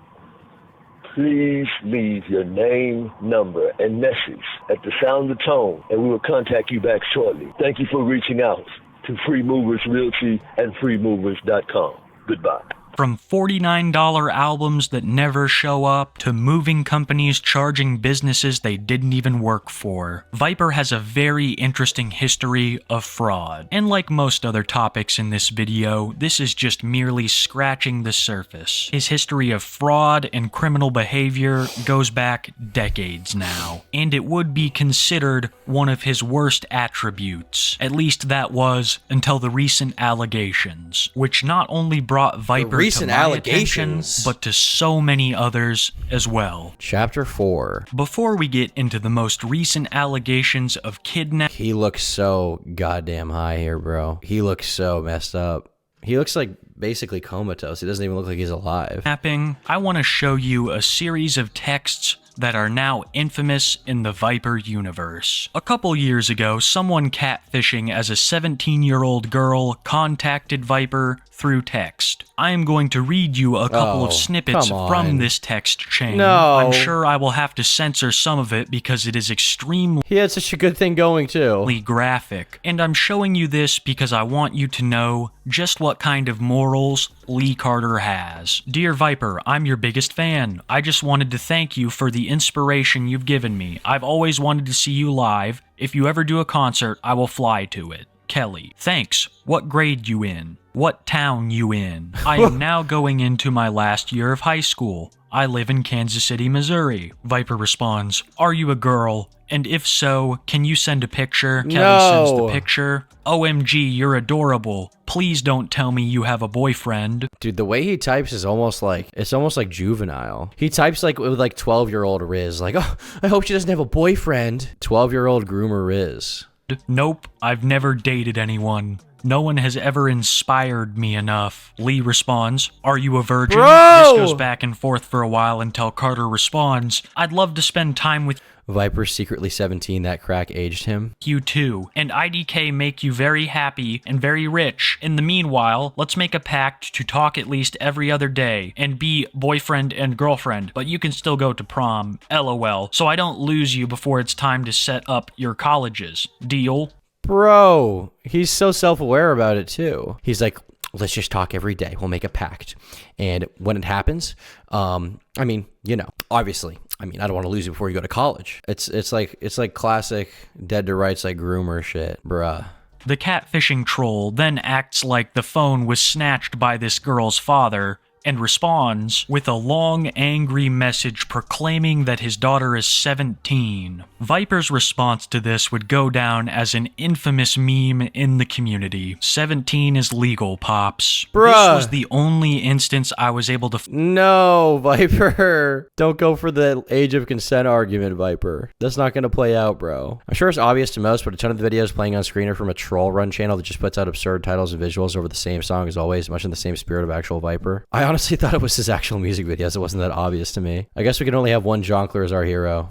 Please leave your name, number, and message at the sound of the tone, and we will contact you back shortly. Thank you for reaching out to Free Movers Realty and freemovers.com. Goodbye. From $49 albums that never show up to moving companies charging businesses they didn't even work for, Viper has a very interesting history of fraud. And like most other topics in this video, this is just merely scratching the surface. His history of fraud and criminal behavior goes back decades now, and it would be considered one of his worst attributes. At least that was until the recent allegations, which not only brought Viper to my allegations, attention, but to so many others as well. Chapter 4. Before we get into the most recent allegations of kidnapping, He looks so goddamn high here, bro. He looks so messed up. He looks like basically comatose. He doesn't even look like he's alive. I want to show you a series of texts that are now infamous in the Viper universe. A couple years ago, someone catfishing as a 17-year-old girl contacted Viper through text. I am going to read you a couple of snippets from this text chain. No. I'm sure I will have to censor some of it because it is extremely He had such a good thing going, too. graphic. And I'm showing you this because I want you to know just what kind of morals Lee Carter has. Dear Viper, I'm your biggest fan. I just wanted to thank you for the inspiration you've given me. I've always wanted to see you live. If you ever do a concert, I will fly to it. Kelly. Thanks. What grade you in? What town you in? I am now going into my last year of high school. I live in Kansas City, Missouri. Viper responds, are you a girl? And if so, can you send a picture? Kelly sends the picture. OMG, you're adorable. Please don't tell me you have a boyfriend. Dude, the way he types is almost like, it's almost like juvenile. He types like with like 12-year-old Riz. Like, oh, I hope she doesn't have a boyfriend. 12-year-old groomer Riz. Nope, I've never dated anyone. No one has ever inspired me enough. Lee responds, are you a virgin? Bro! This goes back and forth for a while until Carter responds, I'd love to spend time with Viper secretly 17, that crack aged him. you too, and IDK make you very happy and very rich. In the meanwhile, let's make a pact to talk at least every other day and be boyfriend and girlfriend, but you can still go to prom, LOL, so I don't lose you before it's time to set up your colleges. Deal? Bro, he's so self-aware about it too. He's like, let's just talk every day. We'll make a pact. And when it happens, I mean, you know, obviously, I mean, I don't want to lose you before you go to college. It's like classic dead to rights like groomer shit, bruh. The catfishing troll then acts like the phone was snatched by this girl's father and responds with a long, angry message proclaiming that his daughter is 17. Viper's response to this would go down as an infamous meme in the community. 17 is legal, Pops. Bruh. This was the only instance I was able to No, Viper. Don't go for the age of consent argument, Viper. That's not going to play out, bro. I'm sure it's obvious to most, but a ton of the videos playing on screen are from a troll run channel that just puts out absurd titles and visuals over the same song as always, much in the same spirit of actual Viper. I honestly thought it was his actual music videos. It wasn't that obvious to me. I guess we can only have one Jonkler as our hero.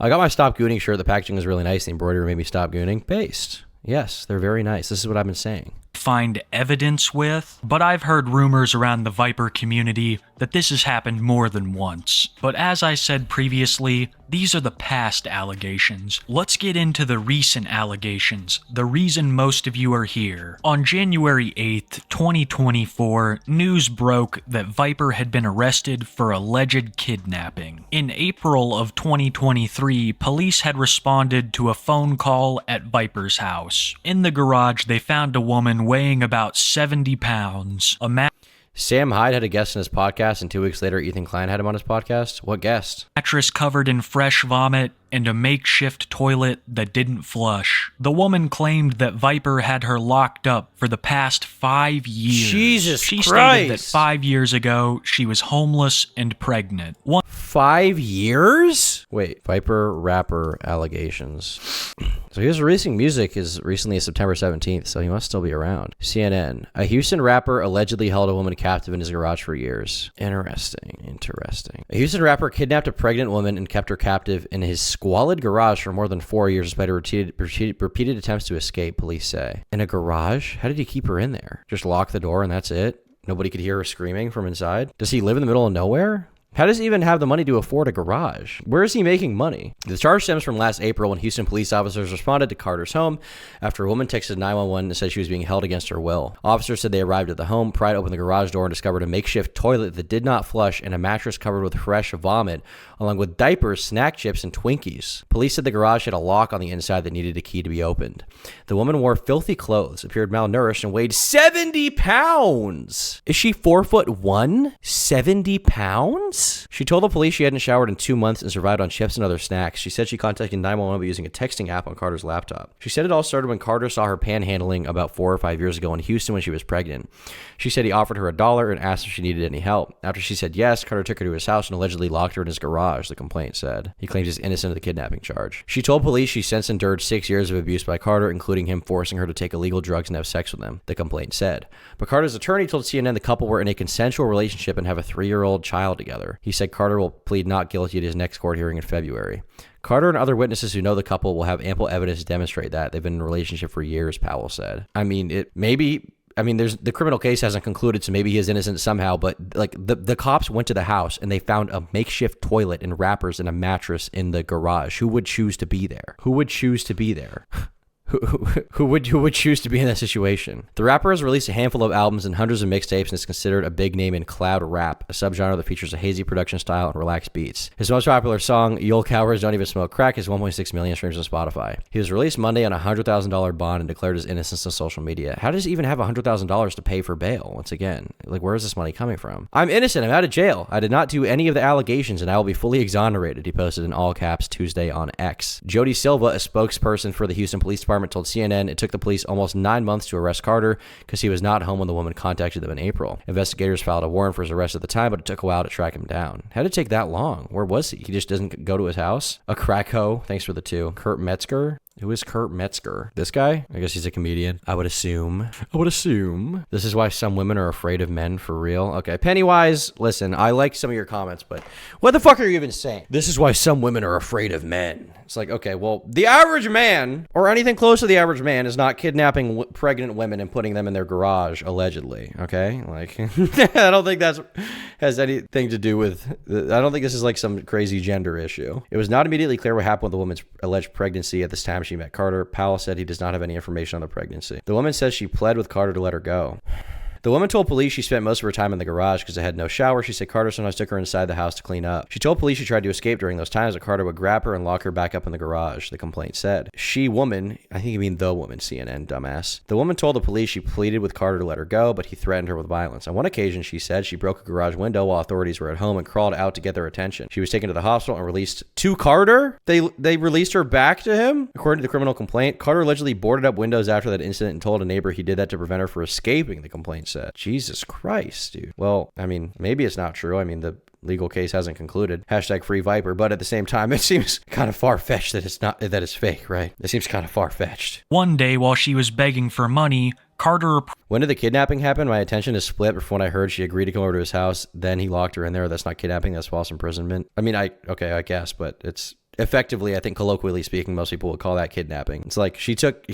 I got my Stop Gooning shirt. The packaging is really nice. The embroidery made me stop gooning. Based. Yes, they're very nice. This is what I've been saying. find evidence with, but I've heard rumors around the Viper community that this has happened more than once. But as I said previously, these are the past allegations. Let's get into the recent allegations, the reason most of you are here. On January 8th, 2024, news broke that Viper had been arrested for alleged kidnapping. In April of 2023, police had responded to a phone call at Viper's house. In the garage, they found a woman weighing about 70 pounds, Sam Hyde had a guest on his podcast, and 2 weeks later, Ethan Klein had him on his podcast. What guest? Mattress covered in fresh vomit, and a makeshift toilet that didn't flush. The woman claimed that Viper had her locked up for the past 5 years. Jesus She Christ. stated that 5 years ago, she was homeless and pregnant. 5 years? Wait, Viper rapper allegations. So he was releasing music as recently as September 17th, so he must still be around. CNN. A Houston rapper allegedly held a woman captive in his garage for years. Interesting. A Houston rapper kidnapped a pregnant woman and kept her captive in his squalid garage for more than 4 years despite repeated attempts to escape, police say. In a garage? How did he keep her in there? Just lock the door and that's it? Nobody could hear her screaming from inside? Does he live in the middle of nowhere? How does he even have the money to afford a garage? Where is he making money? The charge stems from last April when Houston police officers responded to Carter's home after a woman texted 911 and said she was being held against her will. Officers said they arrived at the home, pried open the garage door, and discovered a makeshift toilet that did not flush and a mattress covered with fresh vomit, along with diapers, snack chips, and Twinkies. Police said the garage had a lock on the inside that needed a key to be opened. The woman wore filthy clothes, appeared malnourished, and weighed 70 pounds. Is she 4'1"? 70 pounds? She told the police she hadn't showered in 2 months and survived on chips and other snacks. She said she contacted 911 by using a texting app on Carter's laptop. She said it all started when Carter saw her panhandling about 4 or 5 years ago in Houston when she was pregnant. She said he offered her $1 and asked if she needed any help. After she said yes, Carter took her to his house and allegedly locked her in his garage, the complaint said. He claims he's innocent of the kidnapping charge. She told police she since endured 6 years of abuse by Carter, including him forcing her to take illegal drugs and have sex with him, the complaint said. But Carter's attorney told CNN the couple were in a consensual relationship and have a 3-year-old child together. He said Carter will plead not guilty at his next court hearing in February. Carter and other witnesses who know the couple will have ample evidence to demonstrate that they've been in a relationship for years, Powell said. There's the criminal case hasn't concluded, so maybe he is innocent somehow, but like the cops went to the house and they found a makeshift toilet and wrappers and a mattress in the garage. Who would choose to be there? Who would choose to be there? Who would choose to be in that situation? The rapper has released a handful of albums and hundreds of mixtapes and is considered a big name in cloud rap, a subgenre that features a hazy production style and relaxed beats. His most popular song, "You'll Cowards Don't Even Smoke Crack," has 1.6 million streams on Spotify. He was released Monday on a $100,000 bond and declared his innocence on social media. How does he even have $100,000 to pay for bail? Once again, like, where is this money coming from? I'm innocent. I'm out of jail. I did not do any of the allegations and I will be fully exonerated, he posted in all caps Tuesday on X. Jody Silva, a spokesperson for the Houston Police Department, told CNN it took the police almost 9 months to arrest Carter because he was not home when the woman contacted them in April. Investigators filed a warrant for his arrest at the time, but it took a while to track him down. How did it take that long? Where was he? He just doesn't go to his house? A crack hoe. Thanks for the 2. Kurt Metzger. Who is Kurt Metzger? This guy? I guess he's a comedian. I would assume. This is why some women are afraid of men, for real. Okay, Pennywise, listen, I like some of your comments, but what the fuck are you even saying? This is why some women are afraid of men. It's like, okay, well, the average man, or anything close to the average man, is not kidnapping pregnant women and putting them in their garage, allegedly, okay? Like, I don't think that has anything to do with, I don't think this is like some crazy gender issue. It was not immediately clear what happened with the woman's alleged pregnancy at this time she met Carter. Powell said he does not have any information on the pregnancy. The woman says she pled with Carter to let her go. The woman told police she spent most of her time in the garage because it had no shower. She said Carter sometimes took her inside the house to clean up. She told police she tried to escape during those times, but Carter would grab her and lock her back up in the garage, the complaint said. Woman, I think you mean the woman, CNN, dumbass. The woman told the police she pleaded with Carter to let her go, but he threatened her with violence. On one occasion, she said she broke a garage window while authorities were at home and crawled out to get their attention. She was taken to the hospital and released to Carter. They released her back to him? According to the criminal complaint, Carter allegedly boarded up windows after that incident and told a neighbor he did that to prevent her from escaping, the complaint said. Jesus Christ, dude. Well, I mean, maybe it's not true. I mean, the legal case hasn't concluded. Hashtag free Viper. But at the same time, it seems kind of far-fetched that it's fake, right? It seems kind of far-fetched. One day, while she was begging for money, Carter... When did the kidnapping happen? My attention is split. From when I heard she agreed to come over to his house, then he locked her in there. That's not kidnapping. That's false imprisonment. I mean, I guess, but it's... Effectively, I think colloquially speaking, most people would call that kidnapping. It's like I don't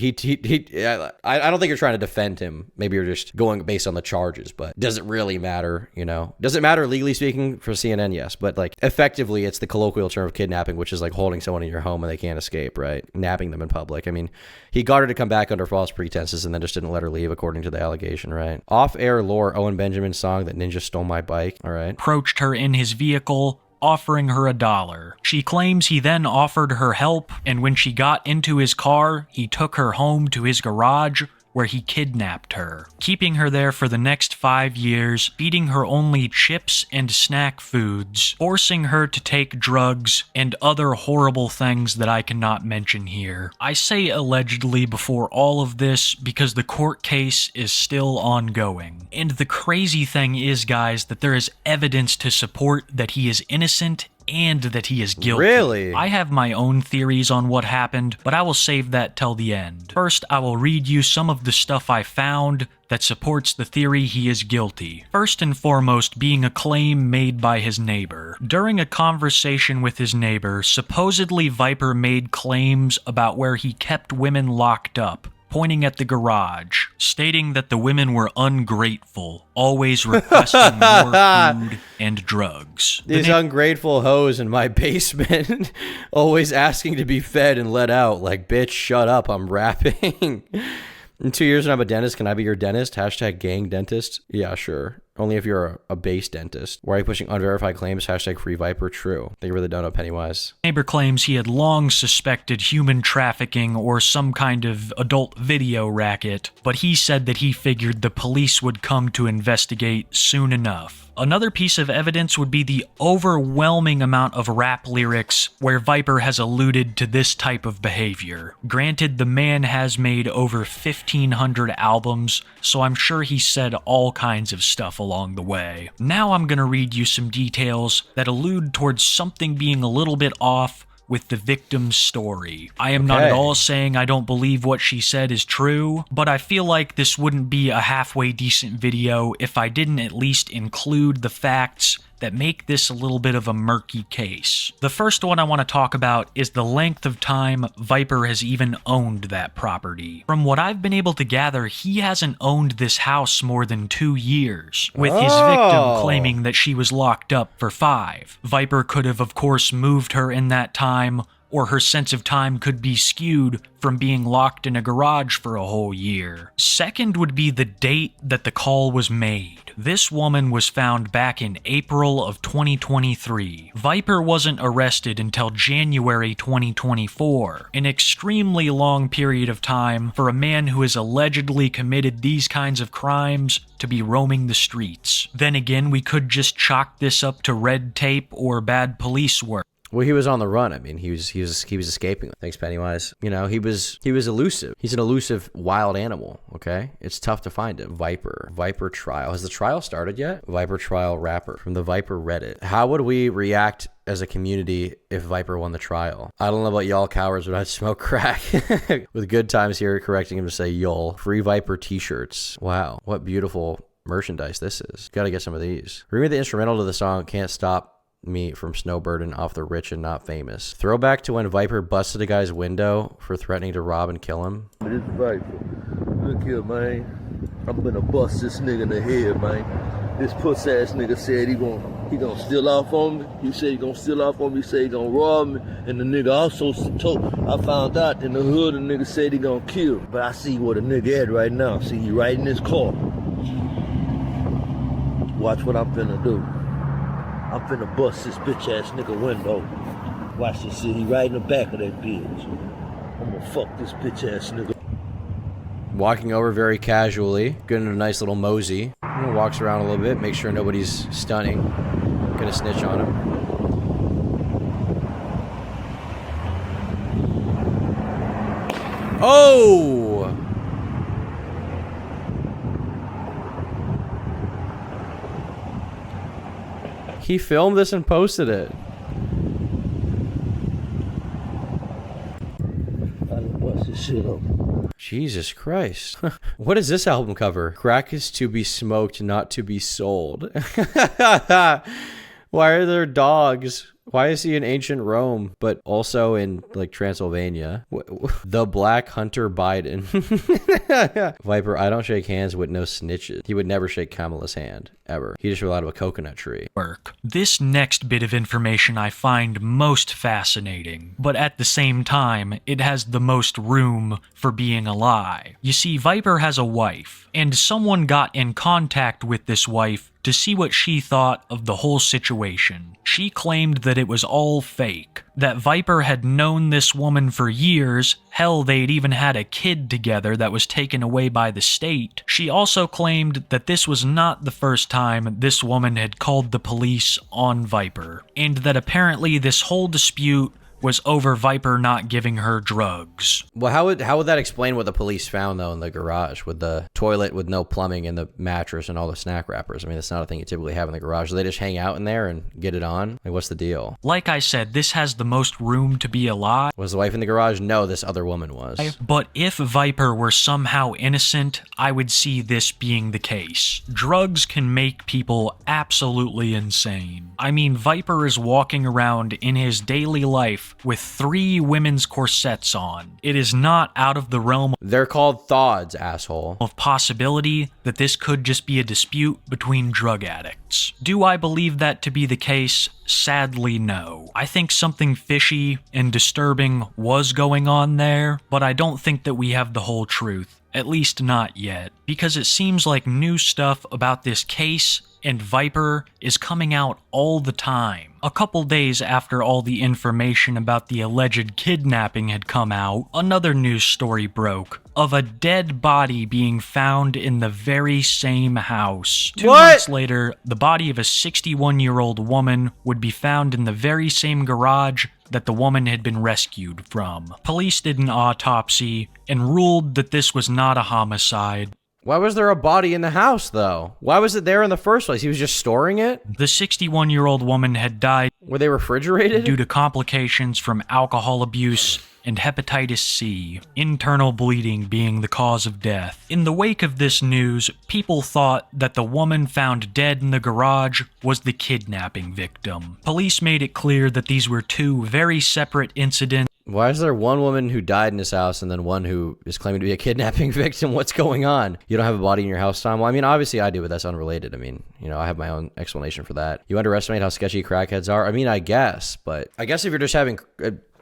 think you're trying to defend him. Maybe you're just going based on the charges, but does it really matter? You know, does it matter legally speaking for CNN? Yes. But like effectively, it's the colloquial term of kidnapping, which is like holding someone in your home and they can't escape, right? Nabbing them in public. I mean, he got her to come back under false pretenses and then just didn't let her leave, according to the allegation, right? Off-air lore, Owen Benjamin's song that Ninja Stole My Bike. All right. Approached her in his vehicle, offering her $1. She claims he then offered her help, and when she got into his car, he took her home to his garage, where he kidnapped her, keeping her there for the next 5 years, feeding her only chips and snack foods, forcing her to take drugs, and other horrible things that I cannot mention here. I say allegedly before all of this because the court case is still ongoing. And the crazy thing is, guys, that there is evidence to support that he is innocent and that he is guilty. Really? I have my own theories on what happened, but I will save that till the end. First, I will read you some of the stuff I found that supports the theory he is guilty. First and foremost being a claim made by his neighbor. During a conversation with his neighbor, supposedly Viper made claims about where he kept women locked up, pointing at the garage, stating that the women were ungrateful, always requesting more food and drugs. These ungrateful hoes in my basement, always asking to be fed and let out. Like, bitch, shut up, I'm rapping. In 2 years and I'm a dentist, can I be your dentist? Hashtag gang dentist? Yeah, sure. Only if you're a base dentist. Why are you pushing unverified claims? Hashtag free Viper. True. They really don't know Pennywise. Neighbor claims he had long suspected human trafficking or some kind of adult video racket, but he said that he figured the police would come to investigate soon enough. Another piece of evidence would be the overwhelming amount of rap lyrics where Viper has alluded to this type of behavior. Granted, the man has made over 1,500 albums, so I'm sure he said all kinds of stuff along the way. Now I'm gonna read you some details that allude towards something being a little bit off with the victim's story. I am not at all saying I don't believe what she said is true, but I feel like this wouldn't be a halfway decent video if I didn't at least include the facts that make this a little bit of a murky case. The first one I want to talk about is the length of time Viper has even owned that property. From what I've been able to gather, he hasn't owned this house more than 2 years, with his victim claiming that she was locked up for 5. Viper could have, of course, moved her in that time, or her sense of time could be skewed from being locked in a garage for a whole year. Second would be the date that the call was made. This woman was found back in April of 2023. Viper wasn't arrested until January 2024, an extremely long period of time for a man who has allegedly committed these kinds of crimes to be roaming the streets. Then again, we could just chalk this up to red tape or bad police work. Well, he was on the run. I mean, he was escaping. Thanks, Pennywise. You know, he was elusive. He's an elusive wild animal, okay? It's tough to find him. Viper trial. Has the trial started yet? Viper trial rapper from the Viper Reddit. How would we react as a community if Viper won the trial? I don't know about y'all cowards, but I'd smoke crack. With good times here, correcting him to say y'all. Free Viper t-shirts. Wow, what beautiful merchandise this is. Gotta get some of these. Remember the instrumental to the song Can't Stop Me from Snowbirdin' off the Rich and Not Famous. Throwback to when Viper busted a guy's window for threatening to rob and kill him. This Viper. Look here, man. I'm gonna bust this nigga in the head, man. This puss ass nigga said he gonna steal off on me. He said he gonna steal off on me. He said he gonna rob me. And the nigga also told, I found out in the hood the nigga said he gonna kill. But I see where the nigga at right now. See, he right in his car. Watch what I'm finna do. I'm finna bust this bitch ass nigga window. Watch this shit, he right in the back of that bitch. I'm gonna fuck this bitch ass nigga. Walking over very casually, getting a nice little mosey. Walks around a little bit, make sure nobody's stunning. Gonna snitch on him. Oh! He filmed this and posted it. I done bust this shit up. Jesus Christ. What is this album cover? Crack is to be smoked, not to be sold. Why are there dogs? Why is he in ancient Rome, but also in, like, Transylvania? The Black Hunter Biden. Viper, I don't shake hands with no snitches. He would never shake Kamala's hand, ever. He just relied on a coconut tree. This next bit of information I find most fascinating, but at the same time, it has the most room for being a lie. You see, Viper has a wife, and someone got in contact with this wife to see what she thought of the whole situation. She claimed that it was all fake, that Viper had known this woman for years. Hell, they'd even had a kid together that was taken away by the state. She also claimed that this was not the first time this woman had called the police on Viper, and that apparently this whole dispute was over Viper not giving her drugs. Well, how would that explain what the police found, though, in the garage with the toilet with no plumbing and the mattress and all the snack wrappers? I mean, that's not a thing you typically have in the garage. Do they just hang out in there and get it on? Like, what's the deal? Like I said, this has the most room to be a lie. Was the wife in the garage? No, this other woman was. But if Viper were somehow innocent, I would see this being the case. Drugs can make people absolutely insane. I mean, Viper is walking around in his daily life with 3 women's corsets on. It is not out of the realm They're called thods, asshole. of possibility that this could just be a dispute between drug addicts. Do I believe that to be the case? Sadly, no. I think something fishy and disturbing was going on there, but I don't think that we have the whole truth. At least not yet. Because it seems like new stuff about this case and Viper is coming out all the time. A couple days after all the information about the alleged kidnapping had come out, another news story broke of a dead body being found in the very same house. 2 months later, the body of a 61-year-old woman would be found in the very same garage that the woman had been rescued from. Police did an autopsy and ruled that this was not a homicide. Why was there a body in the house, though? Why was it there in the first place? He was just storing it? The 61-year-old woman had died. Were they refrigerated? Due to complications from alcohol abuse and hepatitis C, internal bleeding being the cause of death. In the wake of this news, people thought that the woman found dead in the garage was the kidnapping victim. Police made it clear that these were 2 very separate incidents. Why is there one woman who died in his house and then one who is claiming to be a kidnapping victim? What's going on? You don't have a body in your house, Tom? Well, I mean, obviously I do, but that's unrelated. I mean, you know, I have my own explanation for that. You underestimate how sketchy crackheads are? I mean, I guess, but I guess if you're just having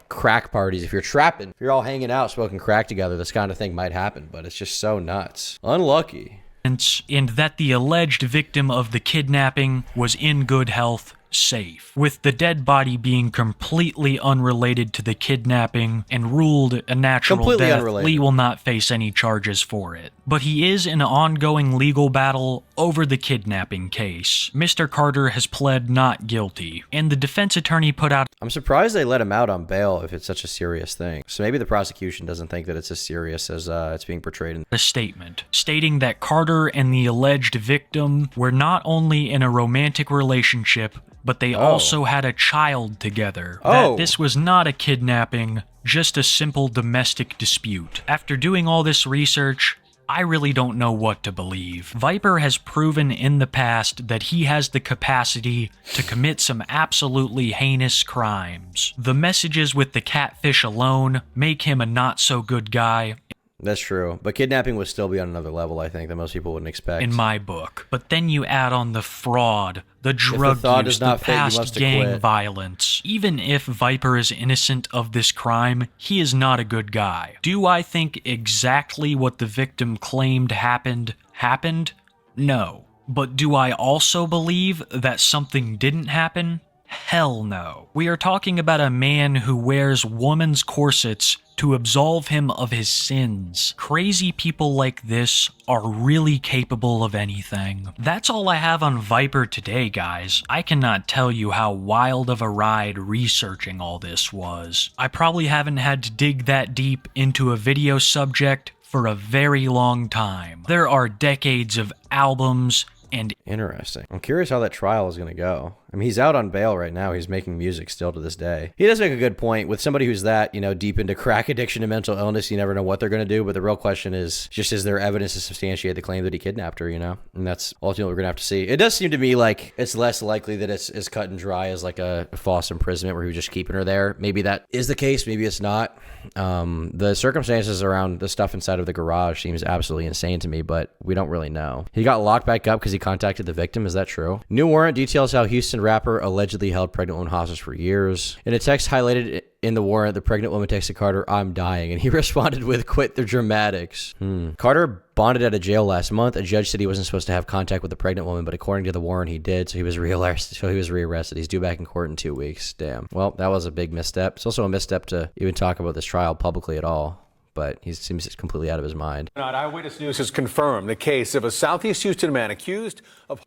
crack parties, if you're trapping, if you're all hanging out smoking crack together, this kind of thing might happen, but it's just so nuts. Unlucky. And that the alleged victim of the kidnapping was in good health, safe, with the dead body being completely unrelated to the kidnapping and ruled a natural Completely death. unrelated. Lee will not face any charges for it. But he is in an ongoing legal battle over the kidnapping case. Mr. Carter has pled not guilty, and the defense attorney put out I'm surprised they let him out on bail if it's such a serious thing. So maybe the prosecution doesn't think that it's as serious as it's being portrayed in a statement stating that Carter and the alleged victim were not only in a romantic relationship, but they also had a child together. That this was not a kidnapping, just a simple domestic dispute. After doing all this research, I really don't know what to believe. Viper has proven in the past that he has the capacity to commit some absolutely heinous crimes. The messages with the catfish alone make him a not-so-good guy. That's true. But kidnapping would still be on another level, I think, that most people wouldn't expect. In my book. But then you add on the fraud, the drug use, the past gang violence. Even if Viper is innocent of this crime, he is not a good guy. Do I think exactly what the victim claimed happened? No. But do I also believe that something didn't happen? Hell no. We are talking about a man who wears women's corsets to absolve him of his sins. Crazy people like this are really capable of anything. That's all I have on Viper today, guys. I cannot tell you how wild of a ride researching all this was. I probably haven't had to dig that deep into a video subject for a very long time. There are decades of albums and... Interesting. I'm curious how that trial is going to go. I mean, he's out on bail right now. He's making music still to this day. He does make a good point. With somebody who's that, you know, deep into crack addiction and mental illness, you never know what they're going to do. But the real question is just, is there evidence to substantiate the claim that he kidnapped her, you know? And that's ultimately what we're going to have to see. It does seem to me like it's less likely that it's as cut and dry as like a false imprisonment where he was just keeping her there. Maybe that is the case. Maybe it's not. The circumstances around the stuff inside of the garage seems absolutely insane to me, but we don't really know. He got locked back up because he contacted the victim. Is that true? New warrant details how Houston rapper allegedly held pregnant woman hostage for years. In a text highlighted in the warrant, the pregnant woman texted Carter, "I'm dying," and he responded with, "Quit the dramatics." Carter bonded out of jail last month. A judge said he wasn't supposed to have contact with the pregnant woman, but according to the warrant, he did, so he was rearrested. He's due back in court in 2 weeks. Damn. Well, that was a big misstep. It's also a misstep to even talk about this trial publicly at all. But he seems completely out of his mind. Eyewitness News has confirmed the case of a Southeast Houston man accused of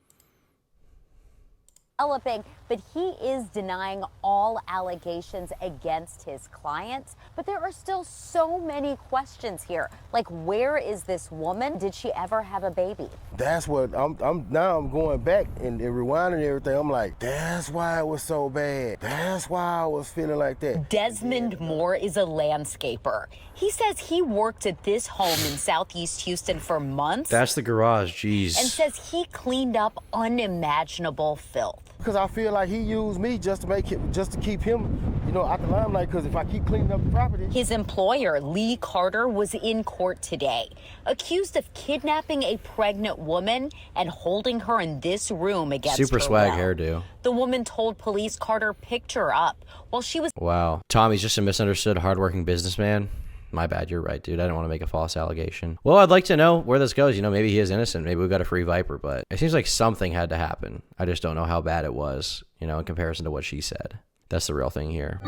developing, but he is denying all allegations against his clients. But there are still so many questions here. Like, where is this woman? Did she ever have a baby? That's what I'm going back and rewinding everything. I'm like, that's why it was so bad. That's why I was feeling like that. Desmond Moore is a landscaper. He says he worked at this home in Southeast Houston for months. That's the garage, jeez. And says he cleaned up unimaginable filth. Because I feel like he used me just to keep him, out the limelight. Because if I keep cleaning up the property. His employer, Lee Carter, was in court today, accused of kidnapping a pregnant woman and holding her in this room against super her swag will. hairdo. The woman told police Carter picked her up while she was. Wow. Tommy's just a misunderstood, hardworking businessman. My bad, you're right, dude. I don't want to make a false allegation. Well, I'd like to know where this goes. Maybe he is innocent. Maybe we got a free Viper, but it seems like something had to happen. I just don't know how bad it was, in comparison to what she said. That's the real thing here.